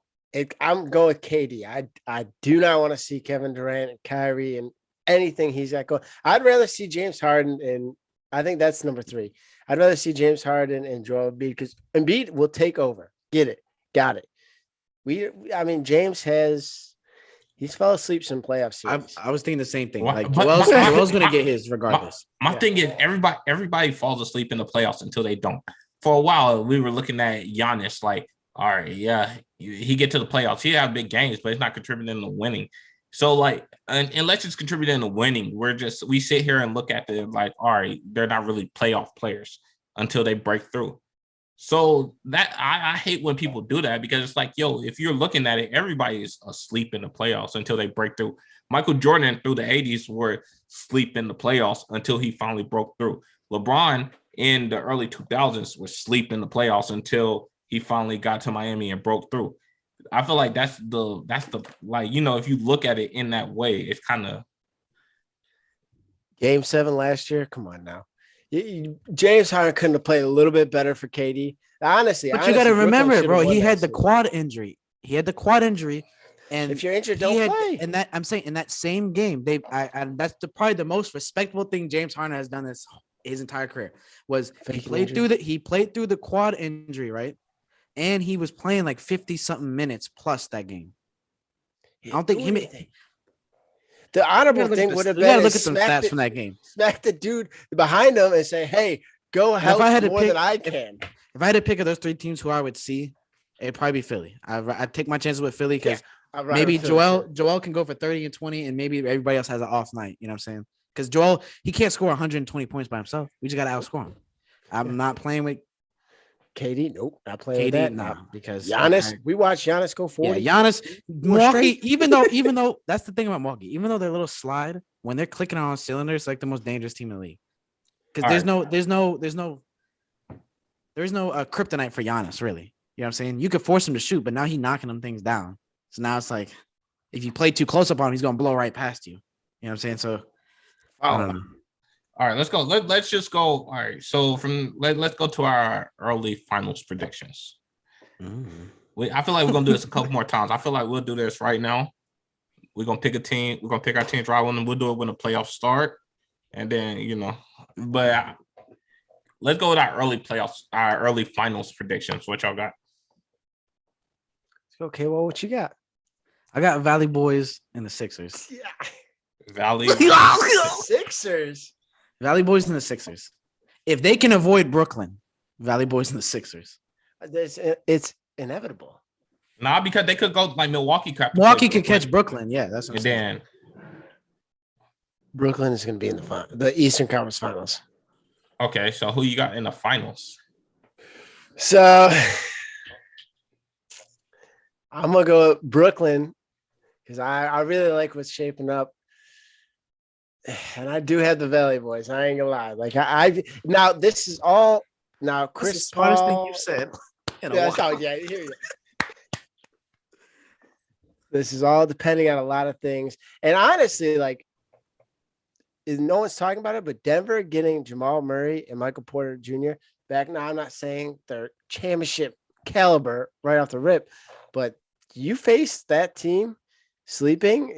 I'm going with KD. I do not want to see Kevin Durant and Kyrie and anything he's got going. I'd rather see James Harden, and I think that's number 3. I'd rather see James Harden and Joel Embiid because Embiid will take over. Get it. Got it. James he's fell asleep some playoff series. I was thinking the same thing. Well, like Joel's going to get his regardless. My thing is everybody falls asleep in the playoffs until they don't. For a while, we were looking at Giannis like, all right, yeah, he get to the playoffs. He have big games, but he's not contributing to winning. So like, unless it's contributing to winning, we sit here and look at them like, all right, they're not really playoff players until they break through. So that I hate when people do that because it's like, yo, if you're looking at it, everybody is asleep in the playoffs until they break through. Michael Jordan through the 80s were asleep in the playoffs until he finally broke through. LeBron in the early 2000s was asleep in the playoffs until he finally got to Miami and broke through. I feel like that's the like, if you look at it in that way, it's kind of Game 7 last year. Come on now. James Harden couldn't have played a little bit better for KD. Honestly, you got to remember, bro, he had the quad injury. And if you're injured, don't play. And that I'm saying in that same game, that's probably the most respectable thing James Harden has done his entire career. Was he played through the quad injury, right? And he was playing like 50-something minutes plus that game. I don't think he. The honorable thing would have been to look at some stats from that game. Smack the dude behind him and say, "Hey, go help more than I can." If I had to pick of those 3 teams who I would see, it'd probably be Philly. I'd take my chances with Philly because maybe Joel can go for 30 and 20, and maybe everybody else has an off night. You know what I'm saying? Because Joel, he can't score 120 points by himself. We just got to outscore him. I'm not playing with KD. Nope, not playing with that now. Because Giannis, we watched Giannis go 40. Yeah, Giannis, Milwaukee. Even though that's the thing about Milwaukee. Even though they're a little slide, when they're clicking on cylinders, like the most dangerous team in the league. Because there's no there's no kryptonite for Giannis, really. You know what I'm saying? You could force him to shoot, but now he's knocking them things down. So now it's like, if you play too close up on him, he's gonna blow right past you. You know what I'm saying? So I don't know. All right, let's go. Let's just go. All right, so let's go to our early finals predictions. I feel like we're gonna do this a couple more times. I feel like we'll do this right now. We're gonna pick a team. We're gonna pick our team's rival, and we'll do it when the playoffs start. And then but let's go with our early playoffs, our early finals predictions. What y'all got? Okay, well, what you got? I got Valley Boys and the Sixers. Yeah. Valley. Sixers. Valley Boys and the Sixers. If they can avoid Brooklyn, Valley Boys and the Sixers. It's inevitable. Nah, because they could go like Milwaukee. Milwaukee could catch Brooklyn. Yeah, that's what I'm saying. saying. Brooklyn is going to be in the Eastern Conference Finals. Okay, so who you got in the finals? So I'm going to go with Brooklyn because I really like what's shaping up. And I do have the Valley Boys. I ain't going to lie. Like I now this is all now Chris Paul. Smartest thing you've said. Yeah, hear you. This is all depending on a lot of things. And honestly, like, no one's talking about it, but Denver getting Jamal Murray and Michael Porter Jr. back now, I'm not saying they're championship caliber right off the rip, but you face that team sleeping,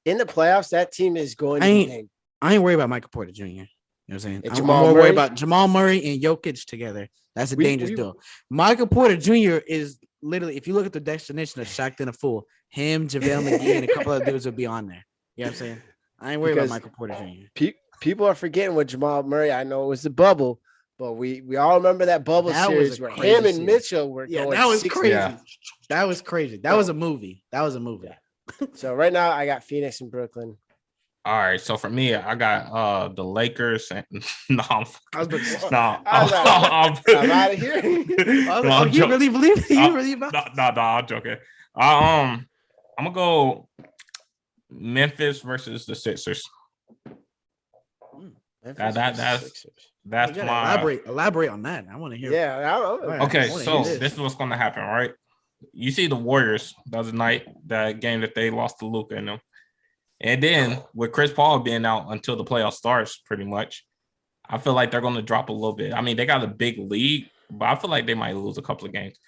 in the playoffs, that team is going to be. I ain't worried about Michael Porter Jr. You know what I'm saying? I'm more worried about Jamal Murray and Jokic together. That's a dangerous deal. Michael Porter Jr. is literally, if you look at the definition of Shaq and a fool, him, JaVale McGee, and a couple of dudes will be on there. You know what I'm saying? I ain't worried about Michael Porter Jr. People are forgetting with Jamal Murray. I know it was the bubble, but we all remember that bubble series where him and Mitchell were going. That was 60. crazy. Yeah. That was crazy. That was a movie. So right now I got Phoenix and Brooklyn. All right, so for me, I got the Lakers and I'm out of here. You really believe it? You really about? No, I'm joking. I'm gonna go Memphis versus the Sixers. That's my elaborate on that. I want to hear. Yeah. Okay, so this is what's gonna happen, right? You see the Warriors the other night, that game that they lost to Luka and them. And then with Chris Paul being out until the playoff starts, pretty much, I feel like they're going to drop a little bit. I mean, they got a big lead, but I feel like they might lose a couple of games.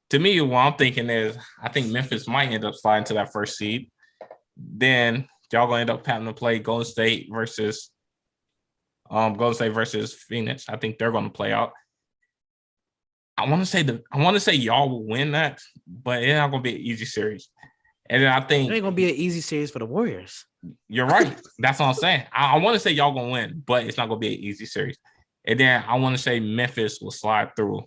To me, what I'm thinking is I think Memphis might end up sliding to that first seed. Then y'all going to end up having to play Golden State versus Phoenix. I think they're going to play out. I want to say y'all will win that, but it's not going to be an easy series. And then I think it ain't gonna be an easy series for the Warriors. You're right. That's what I'm saying. I want to say y'all gonna win, but it's not gonna be an easy series. And then I want to say Memphis will slide through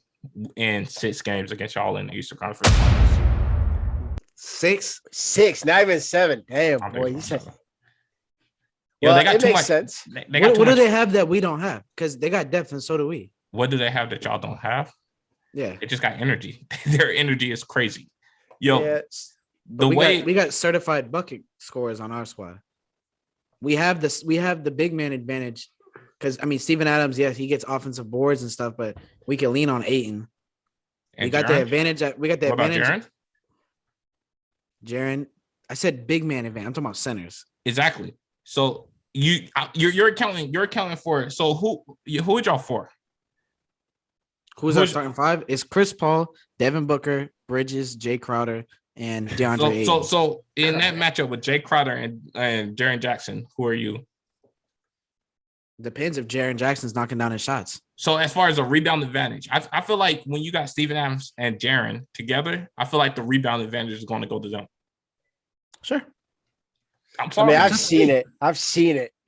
in 6 games against y'all in the Eastern Conference Finals. 6, not even 7. Damn, boy, you said. Yeah, they got too much sense. What do they have that we don't have? Because they got depth, and so do we. What do they have that y'all don't have? Yeah, they just got energy. Their energy is crazy. Yo. Yeah. We got certified bucket scorers on our squad. We have the big man advantage because Steven Adams, yes, he gets offensive boards and stuff, but we can lean on Ayton. We got the advantage. Jaren, I said big man advantage. I'm talking about centers. Exactly. So you're accounting for it. So who would y'all for? Who's our starting 5? It's Chris Paul, Devin Booker, Bridges, Jay Crowder, and DeAndre Ayton. So in that matchup with Jay Crowder and Jaren Jackson, who are you? Depends if Jaren Jackson's knocking down his shots. So as far as a rebound advantage, I feel like when you got Steven Adams and Jaren together, I feel like the rebound advantage is going to go to them. Sure. I've seen it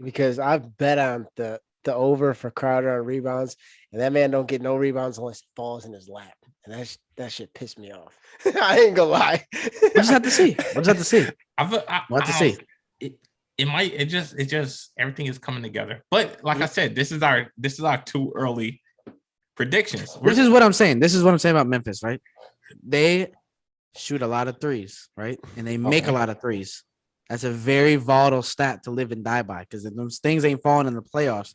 because I've bet on the over for Crowder on rebounds, and that man don't get no rebounds unless it falls in his lap. And that shit pissed me off. I ain't gonna lie. We'll just have to see. We'll have to see. It just everything is coming together. But like I said, this is our too early predictions. This is what I'm saying. This is what I'm saying about Memphis, right? They shoot a lot of threes, right? And they make a lot of threes. That's a very volatile stat to live and die by because if those things ain't falling in the playoffs,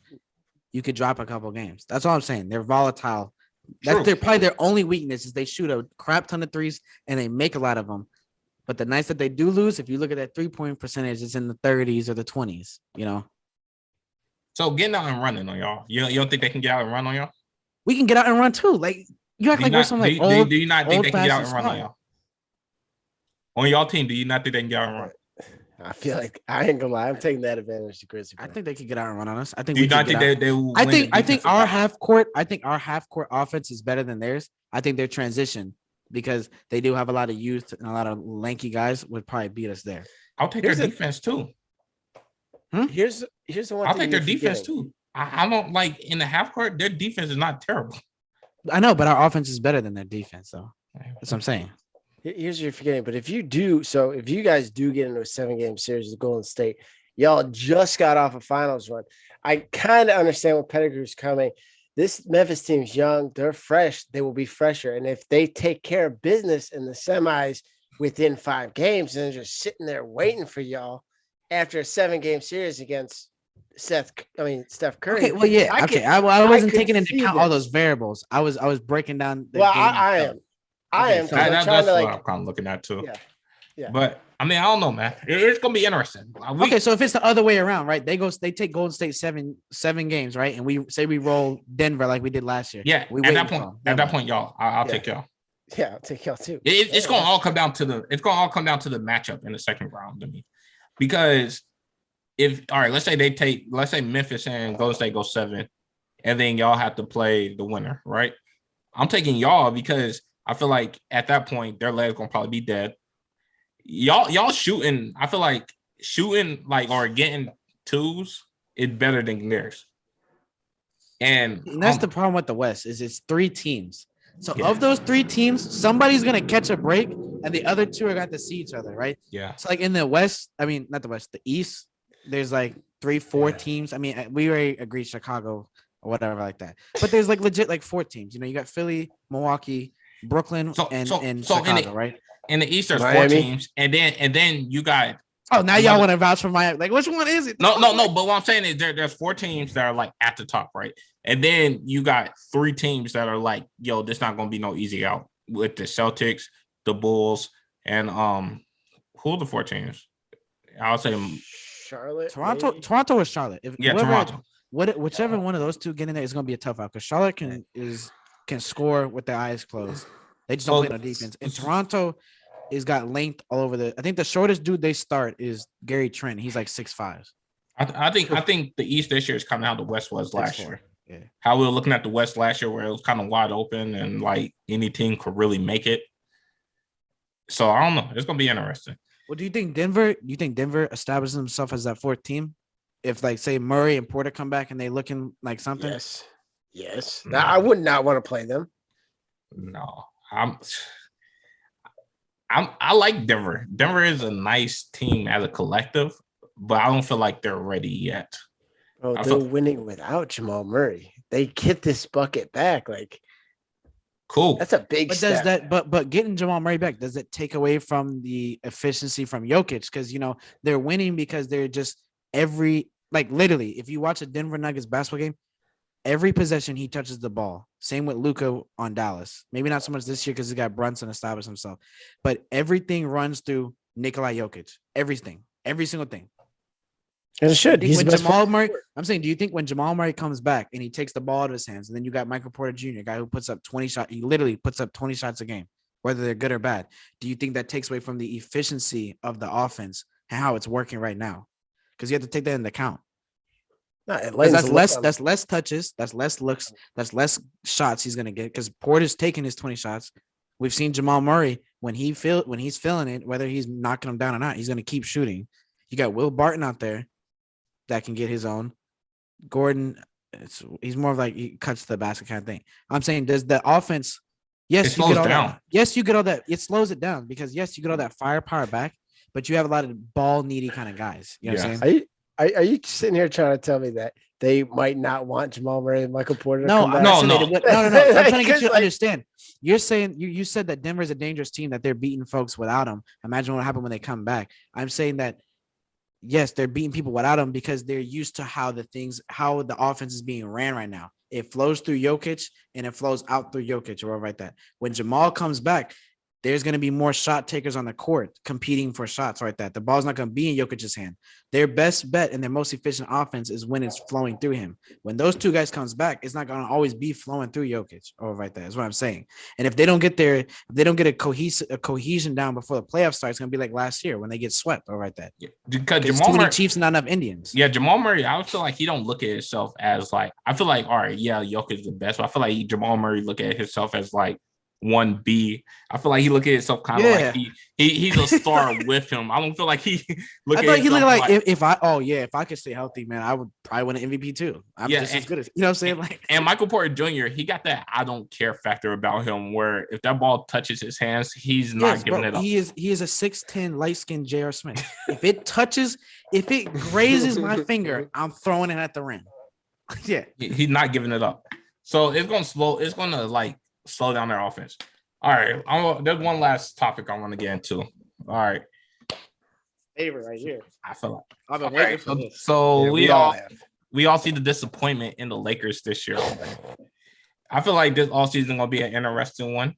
you could drop a couple games. That's all I'm saying. They're volatile. True. They're probably their only weakness is they shoot a crap ton of threes and they make a lot of them. But the nights that they do lose, if you look at that 3-point percentage, it's in the 30s or the 20s, you know. So getting out and running on y'all. You don't think they can get out and run on y'all? We can get out and run too. Like you act like we're some like do you not think they can get out and run on y'all? On y'all team, do you not think they can get out and run? I feel like I ain't gonna lie. I'm taking that advantage to Grizzly. I think they could get out and run on us. I think do you not think they will I think our half court offense is better than theirs. I think their transition, because they do have a lot of youth and a lot of lanky guys, would probably beat us there. I'll take their defense too. Here's the one. I'll take their defense too. I don't like in the half court. Their defense is not terrible. I know, but our offense is better than their defense, though. That's what I'm saying. Here's what you're forgetting. But if you guys do get into a 7-game series with Golden State, y'all just got off a finals run. I kind of understand what Pettigrew's coming. This Memphis team's young. They're fresh. They will be fresher. And if they take care of business in the semis within 5 games, and they're just sitting there waiting for y'all after a 7-game series against Steph Curry. Okay, well, yeah. I wasn't taking into account all those variables. I was breaking down. I am. So that's what I'm kind of looking at too. Yeah. But I mean, I don't know, man. It's gonna be interesting. Okay, so if it's the other way around, right? They take Golden State seven games, right? And we say we roll Denver like we did last year. Yeah. At that point, y'all, I'll take y'all. Yeah, I'll take y'all too. It's gonna all come down to the matchup in the second round to me, because let's say Memphis and Golden State go 7, and then y'all have to play the winner, right? I'm taking y'all because I feel like at that point their legs gonna probably be dead. Y'all shooting. I feel like shooting or getting 2s is better than theirs. And that's the problem with the West is it's 3 teams. So of those 3 teams, somebody's gonna catch a break, and the other 2 are going to see each other, right? Yeah. So like in the West, I mean not the West, the East. There's like 3-4 teams. I mean, we already agreed Chicago or whatever like that. But there's like legit like 4 teams. You know, you got Philly, Milwaukee, Brooklyn, and Chicago, right? In the East, there's 4 teams, and then you got. Oh, now y'all want to vouch for Miami? Like, which one is it? No. But what I'm saying is there's 4 teams that are like at the top, right? And then you got 3 teams that are like, yo, this not gonna be no easy out with the Celtics, the Bulls, and who are the 4 teams? I'll say Charlotte, Toronto, maybe? Toronto or Charlotte. Toronto. Whichever one of those 2 get in there is going to be a tough out because Charlotte can score with their eyes closed. They just don't play no defense. And Toronto is got length all over I think the shortest dude they start is Gary Trent. He's like 6'5". I think the East this year is kind of how the West was last year. Yeah. How we were looking at the West last year, where it was kind of wide open and like any team could really make it. So I don't know. It's gonna be interesting. Well, do you think Denver establishes himself as that 4th team? If like say Murray and Porter come back and they looking like something? Yes. No. I would not want to play them. No. I like Denver. Denver is a nice team as a collective, but I don't feel like they're ready yet. Oh, they're winning without Jamal Murray. They get this bucket back. Like, cool. That's a big step. But getting Jamal Murray back, does it take away from the efficiency from Jokic? Because they're winning because they're just literally, if you watch a Denver Nuggets basketball game, every possession he touches the ball. Same with Luka on Dallas. Maybe not so much this year because he got Brunson established himself, but everything runs through Nikola Jokic. Everything, every single thing. And it should. When Jamal Murray, I'm saying, do you think when Jamal Murray comes back and he takes the ball out of his hands, and then you got Michael Porter Jr., a guy who puts up 20 shots, he literally puts up 20 shots a game, whether they're good or bad. Do you think that takes away from the efficiency of the offense and how it's working right now? Because you have to take that into account. That's less touches, that's less looks, that's less shots he's gonna get because Porter's taking his 20 shots. We've seen Jamal Murray when he's feeling it, whether he's knocking them down or not, he's gonna keep shooting. You got Will Barton out there that can get his own. Gordon, he's more of like he cuts to the basket kind of thing. I'm saying, does the offense? Yes, you get all that. Yes, you get all that. It slows it down because yes, you get all that firepower back, but you have a lot of ball needy kind of guys. You know what I'm saying? Are you sitting here trying to tell me that they might not want Jamal Murray and Michael Porter? No. I'm trying to get you to understand. You're saying you said that Denver is a dangerous team, that they're beating folks without him. Imagine what happened when they come back. I'm saying that yes, they're beating people without him because they're used to how the offense is being ran right now. It flows through Jokic and it flows out through Jokic or like that. When Jamal comes back, there's going to be more shot takers on the court competing for shots right there. The ball's not going to be in Jokic's hand. Their best bet and their most efficient offense is when it's flowing through him. When those two guys comes back, it's not going to always be flowing through Jokic or right there. Is what I'm saying. And if they don't get a cohesion down before the playoffs start, it's going to be like last year when they get swept or right there. Yeah, because Jamal too many Chiefs and not enough Indians. Yeah, Jamal Murray, I feel like he don't look at himself as like, I feel like, all right, yeah, Jokic is the best, but I feel like Jamal Murray look at himself as like 1B. I feel like he look at himself kind of like he's a star with him. I don't feel like he look. I thought he looked like if I could stay healthy, man, I would probably win an MVP too. I'm just as good as you know what I'm saying. Like, and Michael Porter Jr., he got that I don't care factor about him, where if that ball touches his hands, he's not giving it up. He is a 6'10" light skinned J.R. Smith. If it grazes my finger, I'm throwing it at the rim. Yeah, he's not giving it up. So it's gonna slow down their offense. All right. There's one last topic I want to get into. All right. Favorite right here. I feel like I've been waiting for this. So yeah, we all see the disappointment in the Lakers this year. I feel like this offseason gonna be an interesting one.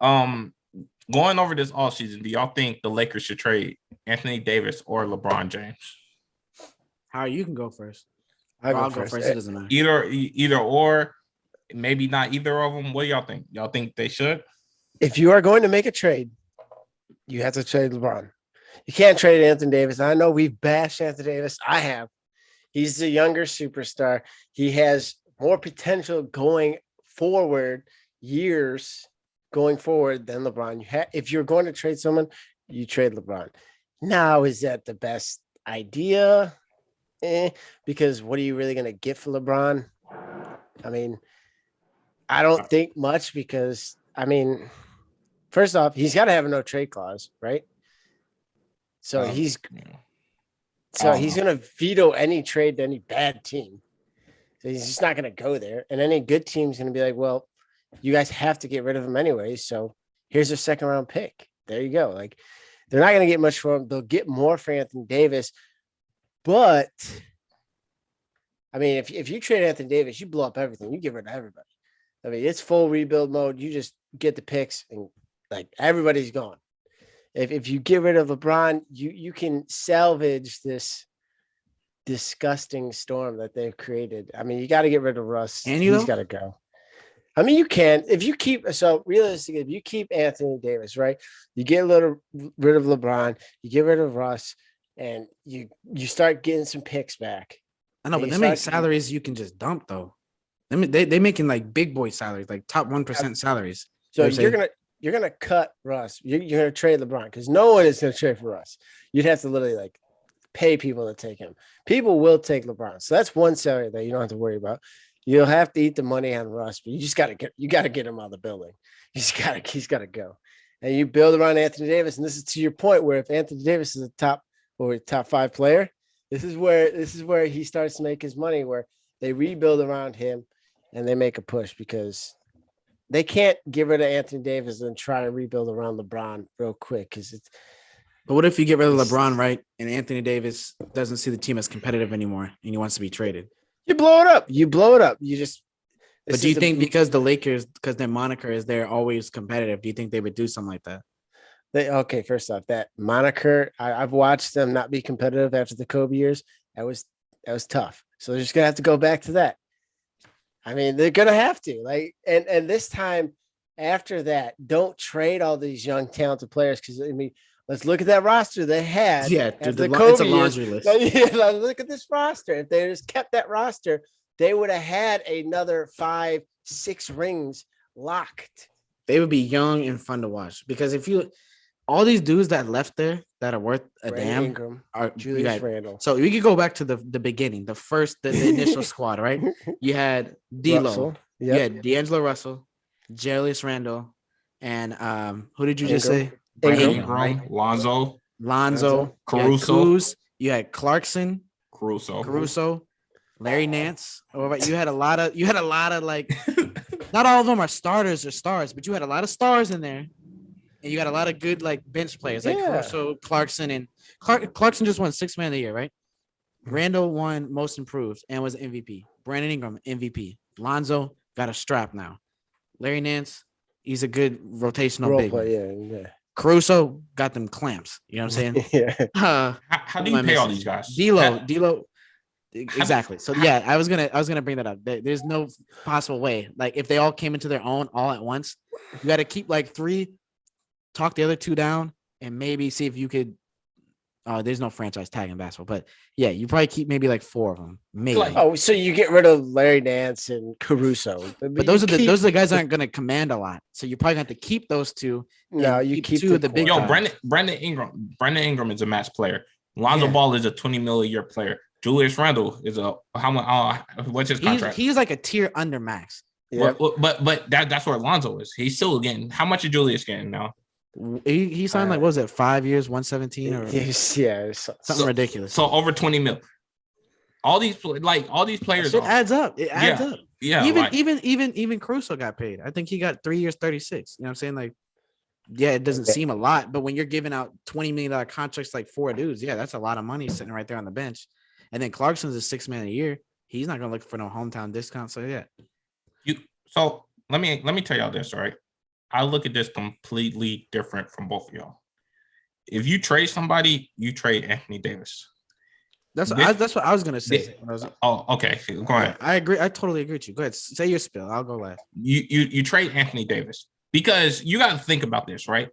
Going over this offseason, do y'all think the Lakers should trade Anthony Davis or LeBron James? How you can go first. I'll go first. It doesn't matter. Either or. Maybe not either of them. What do y'all think? Y'all think they should? If you are going to make a trade, you have to trade LeBron. You can't trade Anthony Davis. I know we've bashed Anthony Davis. I have. He's the younger superstar. He has more potential going forward, years going forward than LeBron. If you're going to trade someone, you trade LeBron. Now, is that the best idea? Because what are you really going to get for LeBron? I mean, I don't think much because, I mean, first off, he's got to have a no trade clause, right? So he's going to veto any trade to any bad team. So he's just not going to go there. And any good team's going to be like, well, you guys have to get rid of him anyway. So here's a second round pick. There you go. Like, they're not going to get much for him. They'll get more for Anthony Davis. But, I mean, if you trade Anthony Davis, you blow up everything. You get rid of everybody. I mean, it's full rebuild mode. You just get the picks and like everybody's gone. If you get rid of LeBron, you can salvage this disgusting storm that they've created. I mean, you got to get rid of Russ. And he's got to go. I mean, you can if you keep realistically, if you keep Anthony Davis, right? You get rid of LeBron, you get rid of Russ, and you start getting some picks back. I know, but they make salaries you can just dump though. They making like big boy salaries, like top 1% salaries. So you're gonna cut Russ. You're gonna trade LeBron because no one is gonna trade for Russ. You'd have to literally like pay people to take him. People will take LeBron. So that's one salary that you don't have to worry about. You'll have to eat the money on Russ, but you just gotta get him out of the building. He's gotta go. And you build around Anthony Davis. And this is to your point where if Anthony Davis is a top 5 player, this is where he starts to make his money, where they rebuild around him and they make a push because they can't get rid of Anthony Davis and try to rebuild around LeBron real quick. But what if you get rid of LeBron, right? And Anthony Davis doesn't see the team as competitive anymore and he wants to be traded. You blow it up. But do you think because the Lakers, because their moniker is they're always competitive, do you think they would do something like that? First off, that moniker, I've watched them not be competitive after the Kobe years. That was tough. So they're just gonna have to go back to that. I mean, they're gonna have to and this time after that, don't trade all these young talented players because I mean, let's look at that roster they had. Yeah, it's a laundry list. Look at this roster. If they just kept that roster, they would have had another 5-6 rings locked. They would be young and fun to watch because all these dudes that left there that are worth a damn Ingram, are Julius Randle. So we could go back to the beginning, the initial squad, right? You had D'Lo, you had D'Angelo Russell, Julius Randle, and who did you just say? Ingram, Lonzo, Caruso. You had Clarkson, Caruso, Larry Nance. You had a lot of like, not all of them are starters or stars, but you had a lot of stars in there. And you got a lot of good like bench players like Yeah. Caruso, Clarkson, and Clarkson just won 6th man of the year, right? Randall won most improved and was MVP. Brandon Ingram, MVP. Lonzo got a strap now. Larry Nance, he's a good rotational Role big man. play, yeah. Caruso got them clamps. You know what I'm saying? Yeah. How do you pay all these guys? D'Lo, exactly. So yeah, I was gonna bring that up. There's no possible way. Like if they all came into their own all at once, you got to keep like 3, talk the other 2 down, and maybe see if you could. There's no franchise tag in basketball, but yeah, you probably keep maybe like 4 of them, maybe. Oh, so you get rid of Larry Nance and Caruso, But those are the guys aren't going to command a lot, so you're probably going to have to keep those 2. No, you keep 2 of the big. Yo, guys. Brandon Ingram is a match player. Lonzo Ball is a $20 million a year player. Julius Randle is what's his contract? He's like a tier under max. Yeah. But that's where Lonzo is. He's still getting. How much is Julius getting now? He signed like what was it, 5 years, 117 or something ridiculous. So over 20 mil. All these players. It adds up. It adds up. Yeah. Even Caruso got paid. I think he got 3 years, 36. You know what I'm saying? Like, yeah, it doesn't seem a lot, but when you're giving out $20 million contracts like 4 dudes, yeah, that's a lot of money sitting right there on the bench. And then Clarkson's a 6th man a year. He's not gonna look for no hometown discount. So yeah. So let me tell y'all this, all right? I look at this completely different from both of y'all. If you trade somebody, you trade Anthony Davis. That's what I was gonna say. Okay. Go ahead. I agree. I totally agree with you. Go ahead. Say your spill. I'll go last. You trade Anthony Davis because you got to think about this, right?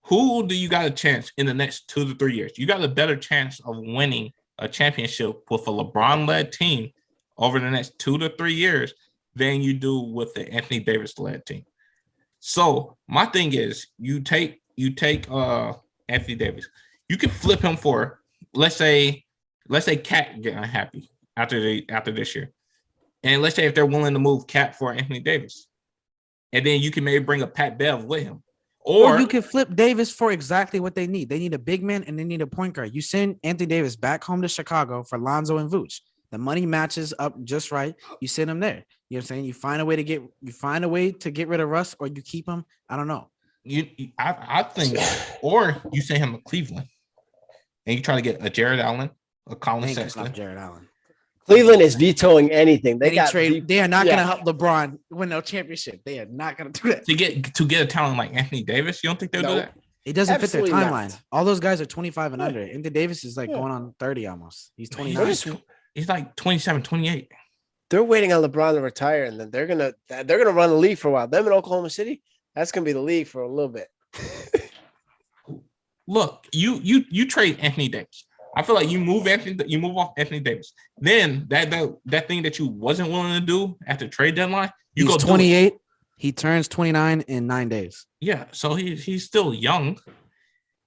Who do you got a chance in the next 2 to 3 years? You got a better chance of winning a championship with a LeBron-led team over the next 2 to 3 years than you do with the Anthony Davis-led team. So my thing is, you take Anthony Davis. You can flip him for let's say Cat get unhappy after this year, and let's say if they're willing to move Cat for Anthony Davis, and then you can maybe bring a Pat Bev with him, or you can flip Davis for exactly what they need. They need a big man and they need a point guard. You send Anthony Davis back home to Chicago for Lonzo and Vooch. The money matches up just right. You send him there. You know what I'm saying? You find a way to get rid of Russ, or you keep him. I don't know. I think, or you send him to Cleveland, and you try to get a Jared Allen, a Colin Sexton. Jared Allen. Cleveland is vetoing anything. They are not going to help LeBron win no championship. They are not going to do that. To get a talent like Anthony Davis, you don't think they'll do that? It doesn't fit their timeline. Not. All those guys are 25 and under. Anthony Davis is like going on 30 almost. He's 29. He's like 27, 28. They're waiting on LeBron to retire, and then they're gonna run the league for a while. Them in Oklahoma City, that's gonna be the league for a little bit. Look, you trade Anthony Davis. I feel like you move off Anthony Davis. Then that thing that you wasn't willing to do at the trade deadline, he's 28. He turns 29 in 9 days. Yeah, so he's still young,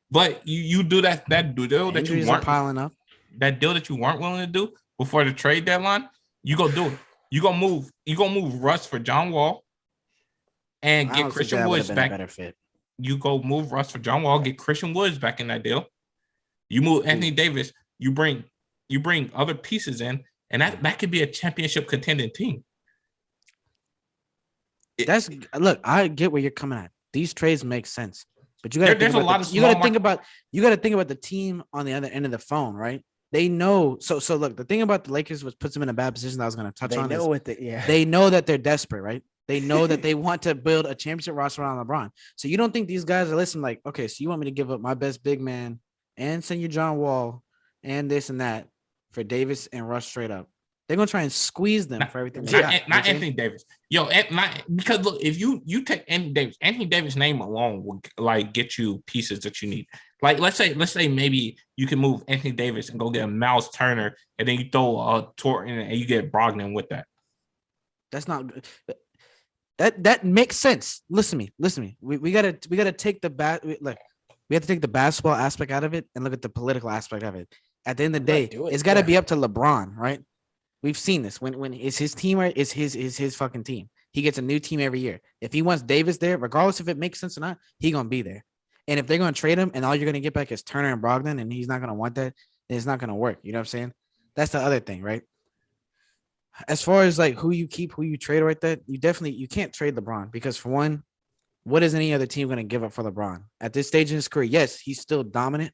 but you do that deal that you weren't piling up. That deal that you weren't willing to do before the trade deadline, you go do it. You gonna move Russ for John Wall and get Christian Woods back. Better fit. You go move Russ for John Wall, get Christian Woods back in that deal. You move Anthony Davis, you bring other pieces in, and that could be a championship contending team. Look, I get where you're coming at. These trades make sense. But you got to think about the team on the other end of the phone, right? They know. So look, the thing about the Lakers was puts them in a bad position that I was going to touch on. They know that they're desperate, right? They know that they want to build a championship roster around LeBron. So you don't think these guys are listening like, okay, so you want me to give up my best big man and send you John Wall and this and that for Davis and Russ straight up? They're gonna try and squeeze them for everything. Not Anthony Davis, because look, if you take Anthony Davis name alone will like get you pieces that you need. Like let's say maybe you can move Anthony Davis and go get a Miles Turner, and then you throw a Tor in and you get Brogdon with that. That's not good. That makes sense. Listen to me. We gotta take we have to take the basketball aspect out of it and look at the political aspect of it. At the end of the day, it's got to be up to LeBron, right? We've seen this when it's his team, right? It's his fucking team. He gets a new team every year. If he wants Davis there, regardless if it makes sense or not, he's gonna be there. And if they're gonna trade him and all you're gonna get back is Turner and Brogdon, and he's not gonna want that, then it's not gonna work. You know what I'm saying? That's the other thing, right? As far as like who you keep, who you trade, right? That you can't trade LeBron because for one, what is any other team going to give up for LeBron at this stage in his career? Yes, he's still dominant,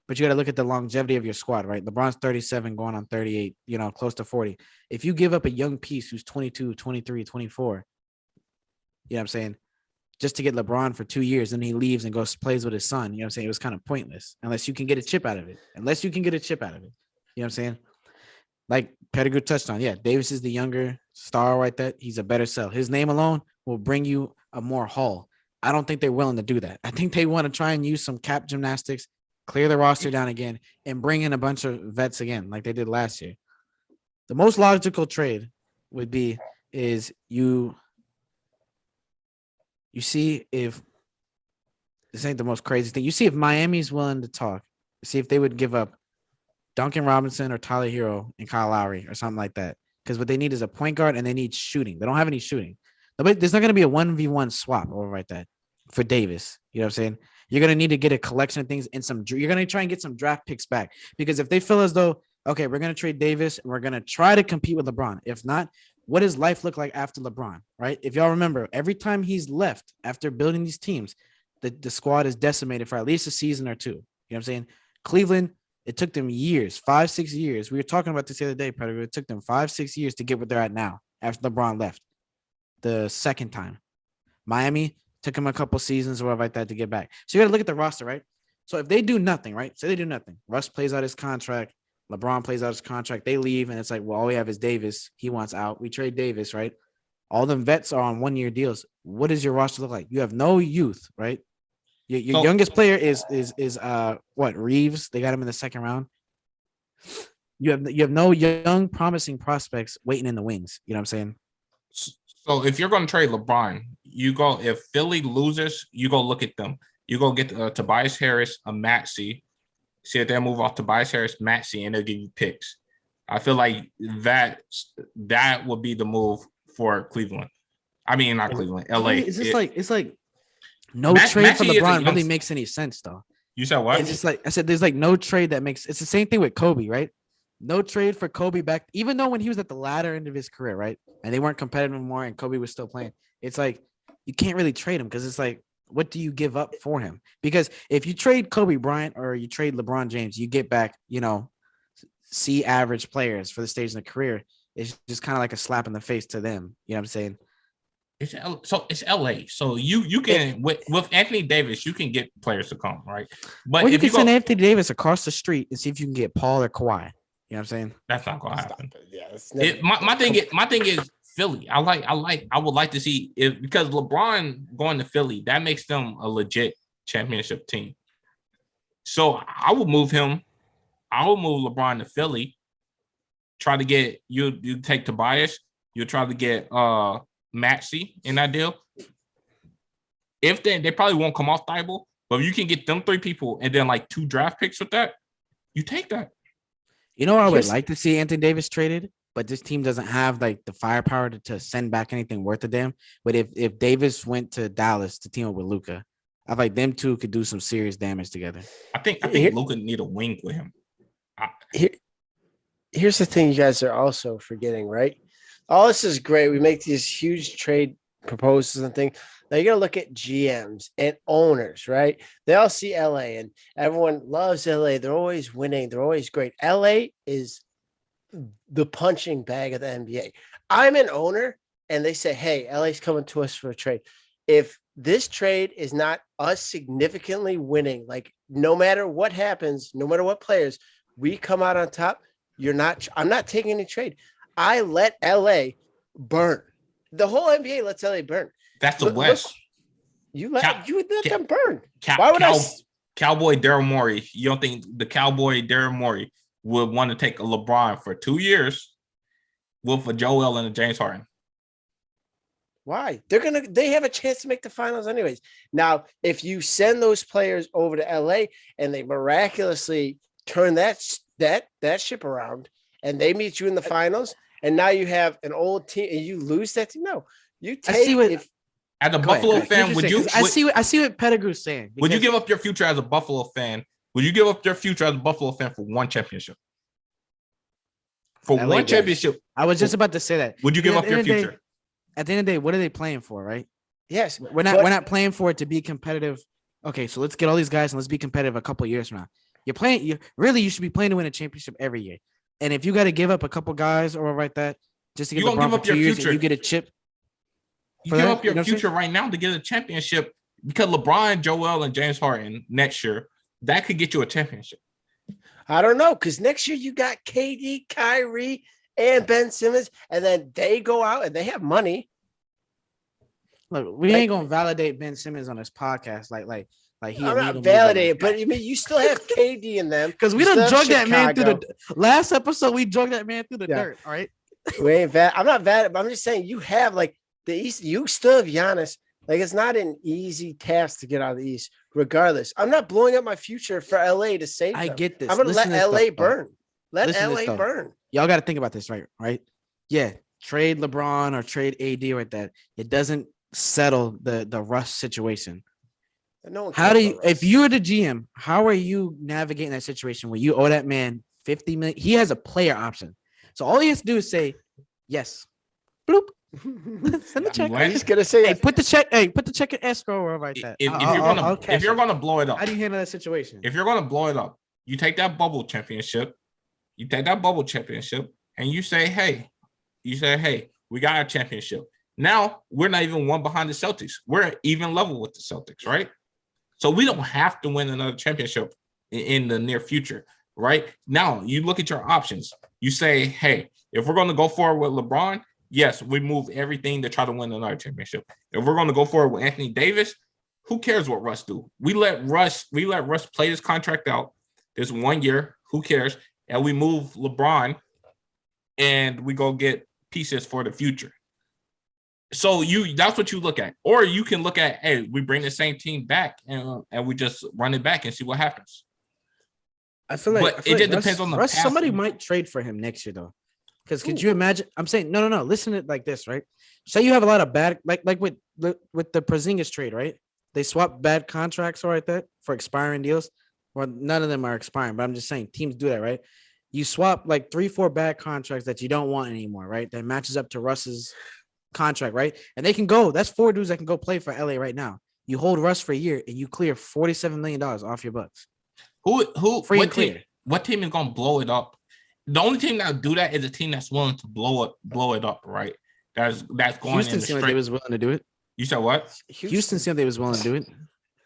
but you got to look at the longevity of your squad, right? LeBron's 37 going on 38, close to 40. If you give up a young piece who's 22, 23, 24, you know what I'm saying, just to get LeBron for 2 years and he leaves and goes plays with his son, you know what I'm saying? It was kind of pointless unless you can get a chip out of it. You know what I'm saying? Like Pettigrew touched on, yeah, Davis is the younger star right there. He's a better sell. His name alone will bring you a more haul. I don't think they're willing to do that. I think they want to try and use some cap gymnastics, clear the roster down again, and bring in a bunch of vets again, like they did last year. The most logical trade would be is you see if this ain't the most crazy thing. You see if Miami's willing to talk, see if they would give up Duncan Robinson or Tyler Hero and Kyle Lowry or something like that. Because what they need is a point guard and they need shooting. They don't have any shooting. There's not going to be a 1v1 swap over right that for Davis. You know what I'm saying? You're going to need to get a collection of things and you're going to try and get some draft picks back. Because if they feel as though, okay, we're going to trade Davis and we're going to try to compete with LeBron. If not, what does life look like after LeBron, right? If y'all remember, every time he's left after building these teams, the squad is decimated for at least a season or two. You know what I'm saying? Cleveland, it took them years, 5-6 years. We were talking about this the other day, Pettigrew. It took them 5-6 years to get where they're at now after LeBron left the second time. Miami took them a couple seasons or whatever like that to get back. So you got to look at the roster, right? So if they do nothing, right? Say they do nothing. Russ plays out his contract. LeBron plays out his contract. They leave, and it's like, well, all we have is Davis. He wants out. We trade Davis, right? All them vets are on 1-year deals. What does your roster look like? You have no youth, right? Your youngest player is what, Reeves? They got him in the second round. You have no young promising prospects waiting in the wings. You know what I'm saying? So if you're going to trade LeBron, you go, if Philly loses, you go look at them. You go get Tobias Harris, a Maxey. See if they move off Tobias Harris, Maxey, and they'll give you picks. I feel like that would be the move for Cleveland. I mean, not Cleveland, LA. It's like no trade for LeBron really makes any sense, though. You said what? It's just like I said, there's like no trade that makes. It's the same thing with Kobe, right? No trade for Kobe back, even though when he was at the latter end of his career, right, and they weren't competitive anymore, and Kobe was still playing. It's like you can't really trade him because it's like, what do you give up for him? Because if you trade Kobe Bryant or you trade LeBron James, you get back, C average players for the stage in the career. It's just kind of like a slap in the face to them. You know what I'm saying? It's LA. So you can with Anthony Davis, you can get players to come, right? But or you can send Anthony Davis across the street and see if you can get Paul or Kawhi. You know what I'm saying? That's not gonna happen. Yeah, my thing is Philly. I would like to see if, because LeBron going to Philly, that makes them a legit championship team. So I would move him. I will move LeBron to Philly. Try to get you take Tobias. You try to get Maxey in that deal. If they probably won't come off Thibault, but if you can get them 3 people and then like 2 draft picks with that, you take that. You know, I would like to see Anthony Davis traded, but this team doesn't have like the firepower to send back anything worth a damn. But if Davis went to Dallas to team up with Luka, I feel like them two could do some serious damage together. I think Luka need a wing with him. Here's the thing you guys are also forgetting, right? All this is great. We make these huge trade proposals and things. Now you got to look at GMs and owners, right? They all see LA and everyone loves LA. They're always winning. They're always great. LA is the punching bag of the NBA. I'm an owner and they say, hey, LA's coming to us for a trade. If this trade is not us significantly winning, like no matter what happens, no matter what players, we come out on top, I'm not taking any trade. I let LA burn. The whole NBA lets LA burn. That's the West. You let them burn. Why would Cowboy Daryl Morey? You don't think the Cowboy Daryl Morey would want to take a LeBron for 2 years with a Joel and a James Harden? Why? They have a chance to make the finals anyways. Now, if you send those players over to LA and they miraculously turn that ship around and they meet you in the finals, and now you have an old team and you lose that team. No, you take as a Buffalo fan, would you? I see what Pettigrew's saying. Would you give up your future as a Buffalo fan? Would you give up your future as a Buffalo fan for one championship? For one championship. I was just about to say that. Would you give up your future? At the end of the day, what are they playing for, right? Yes, We're not playing for it to be competitive. Okay, so let's get all these guys and let's be competitive a couple of years from now. You should be playing to win a championship every year. And if you got to give up a couple guys or like that just to get LeBron for 2 years and you get a chip. You give up your future right now to get a championship because LeBron, Joel, and James Harden next year, that could get you a championship. I don't know, because next year you got KD, Kyrie, and Ben Simmons, and then they go out and they have money. Look, we ain't gonna validate Ben Simmons on this podcast. Like he. I'm not validating, but I mean, you still have KD in them because we don't drug that man through the last episode. We drugged that man through the dirt. All right. We ain't I'm not valid, but I'm just saying you have like the East. You still have Giannis. Like it's not an easy task to get out of the East, regardless. I'm not blowing up my future for LA to save them. I get this. I'm gonna let LA burn. Let LA burn. Y'all got to think about this, right? Yeah, trade LeBron or trade AD right that. It doesn't settle the Russ situation. No, how do you, if you're the GM, how are you navigating that situation where you owe that man $50 million? He has a player option, so all he has to do is say yes. Bloop. Send the check. I'm just gonna say, hey, put the check. Hey, put the check in escrow or like that. If you're gonna blow it up, how do you handle that situation? If you're gonna blow it up, you take that bubble championship. And you say, hey, we got our championship. Now we're not even one behind the Celtics. We're even level with the Celtics, right? So we don't have to win another championship in the near future, right? Now you look at your options. You say, hey, if we're going to go forward with LeBron, yes, we move everything to try to win another championship. If we're going to go forward with Anthony Davis, who cares what Russ do? We let Russ play his contract out this 1 year. Who cares? And we move LeBron and we go get pieces for the future. So that's what you look at. Or you can look at, hey, we bring the same team back and we just run it back and see what happens. I feel like it just depends on the Russ. Somebody might trade for him next year though. Because could you imagine? I'm saying no. Listen to it like this, right? Say you have a lot of bad, like with the Porzingis trade, right? They swap bad contracts or like that for expiring deals. Well, none of them are expiring, but I'm just saying teams do that, right? You swap like 3-4 bad contracts that you don't want anymore, right? That matches up to Russ's contract, right? And they can go. That's 4 dudes that can go play for LA right now. You hold Russ for a year and you clear $47 million off your bucks. What team is gonna blow it up? The only team that do that is a team that's willing to blow it up, right? That's going. Houston seemed like they was willing to do it. You said what? Houston seemed they was willing to do it.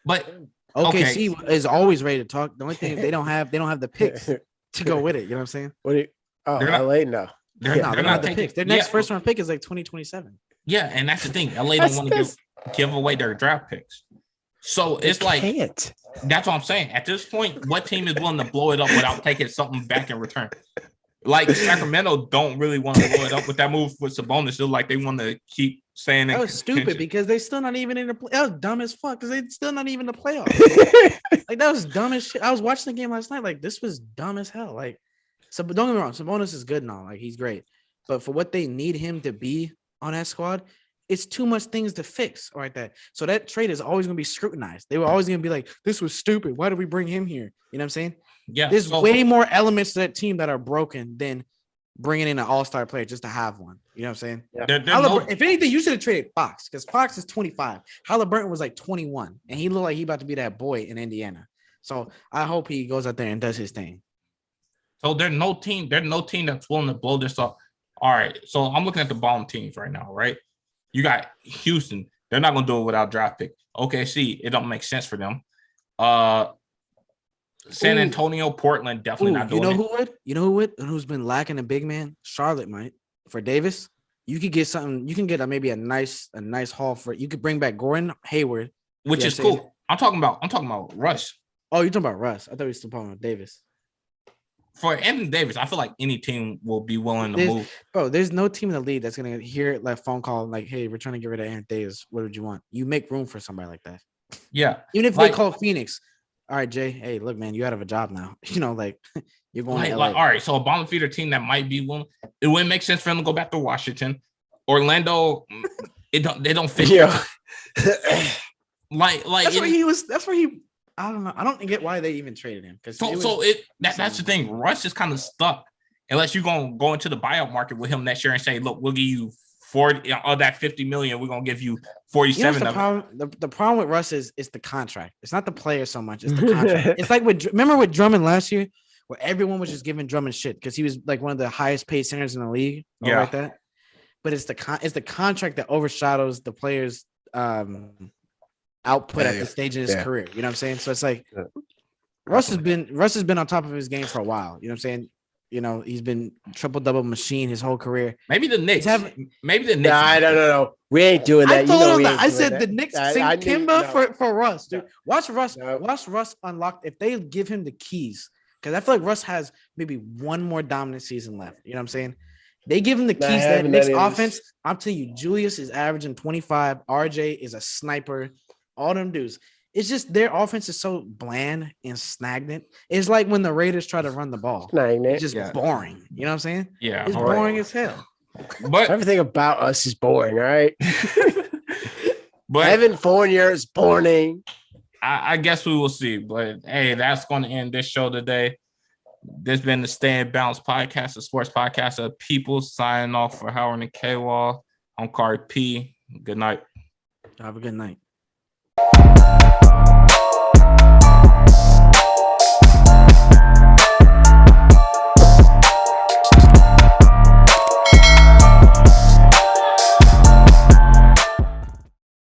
But OKC is always ready to talk. The only thing they don't have the picks to go with it. You know what I'm saying? LA no. They're not the picks. Their next first round pick is like 2027. Yeah, and that's the thing. LA don't want to give away their draft picks. So it's that's what I'm saying. At this point, what team is willing to blow it up without taking something back in return? Like Sacramento don't really want to blow it up with that move with Sabonis. They're like they want to keep saying that was stupid because they still not even in the play. That was dumb as fuck because they still not even in the playoffs. Like that was dumb as shit. I was watching the game last night. Like this was dumb as hell. Like, so but don't get me wrong, Sabonis is good and all. Like he's great, but for what they need him to be on that squad, it's too much things to fix like that. So that trade is always going to be scrutinized. They were always going to be like, this was stupid. Why did we bring him here? You know what I'm saying? Yeah. There's way more elements to that team that are broken than bringing in an all-star player just to have one. You know what I'm saying? Yeah. If anything, you should have traded Fox because Fox is 25. Halliburton was like 21, and he looked like he about to be that boy in Indiana. So I hope he goes out there and does his thing. So there's no team that's willing to blow this up. All right. So I'm looking at the bottom teams right now, right? You got Houston. They're not going to do it without draft pick. OKC, it don't make sense for them. San Antonio, Portland, definitely not doing it. You know who would? Who's been lacking a big man? Charlotte might. For Davis, you could get something. You can get maybe a nice haul for it. You could bring back Gordon Hayward. Which is cool. I'm talking about Russ. Oh, you're talking about Russ. I thought we were still talking about Davis. For Anthony Davis, I feel like any team will be willing to move. Bro, there's no team in the league that's gonna hear like phone call like, "Hey, we're trying to get rid of Anthony Davis. What would you want?" You make room for somebody like that. Yeah, even if they call Phoenix, all right, Jay. Hey, look, man, you out of a job now. You know, like you're going to LA. All right, so a bottom feeder team that might be willing. It wouldn't make sense for them to go back to Washington, Orlando. They don't fit. Yeah. like that's where he was. That's where he. I don't know. I don't get why they even traded him. That's the thing. Russ is kind of stuck unless you're gonna go into the buyout market with him next year and say, look, we'll give you 40 of that 50 million. We're gonna give you You know 47 the of it. problem? The problem with Russ is the contract. It's not the player so much. It's the contract. It's like remember with Drummond last year, where everyone was just giving Drummond shit because he was like one of the highest paid centers in the league. Yeah. Like that. But it's the contract that overshadows the player's output at the stage of his career. You know what I'm saying? So it's like Russ has been on top of his game for a while. You know what I'm saying? You know, he's been triple-double machine his whole career. Maybe the Knicks. Maybe the Knicks. Nah, no. We ain't doing that. I told him that. I said the Knicks sing Kimba for Russ, dude. Watch Russ. Watch Russ unlock if they give him the keys. Because I feel like Russ has maybe one more dominant season left. You know what I'm saying? They give him the keys to that Knicks offense. I'm telling you, Julius is averaging 25. RJ is a sniper. All them dudes. It's just their offense is so bland and stagnant. It's like when the Raiders try to run the ball. It's just boring. You know what I'm saying? Yeah. It's boring as hell. But everything about us is boring, all right? But Evan Fournier is boring. I guess we will see. But hey, that's going to end this show today. This has been the Stay and Bounce podcast, the sports podcast of people, signing off for Howard and K-Wall. I'm Card P. Good night. Have a good night.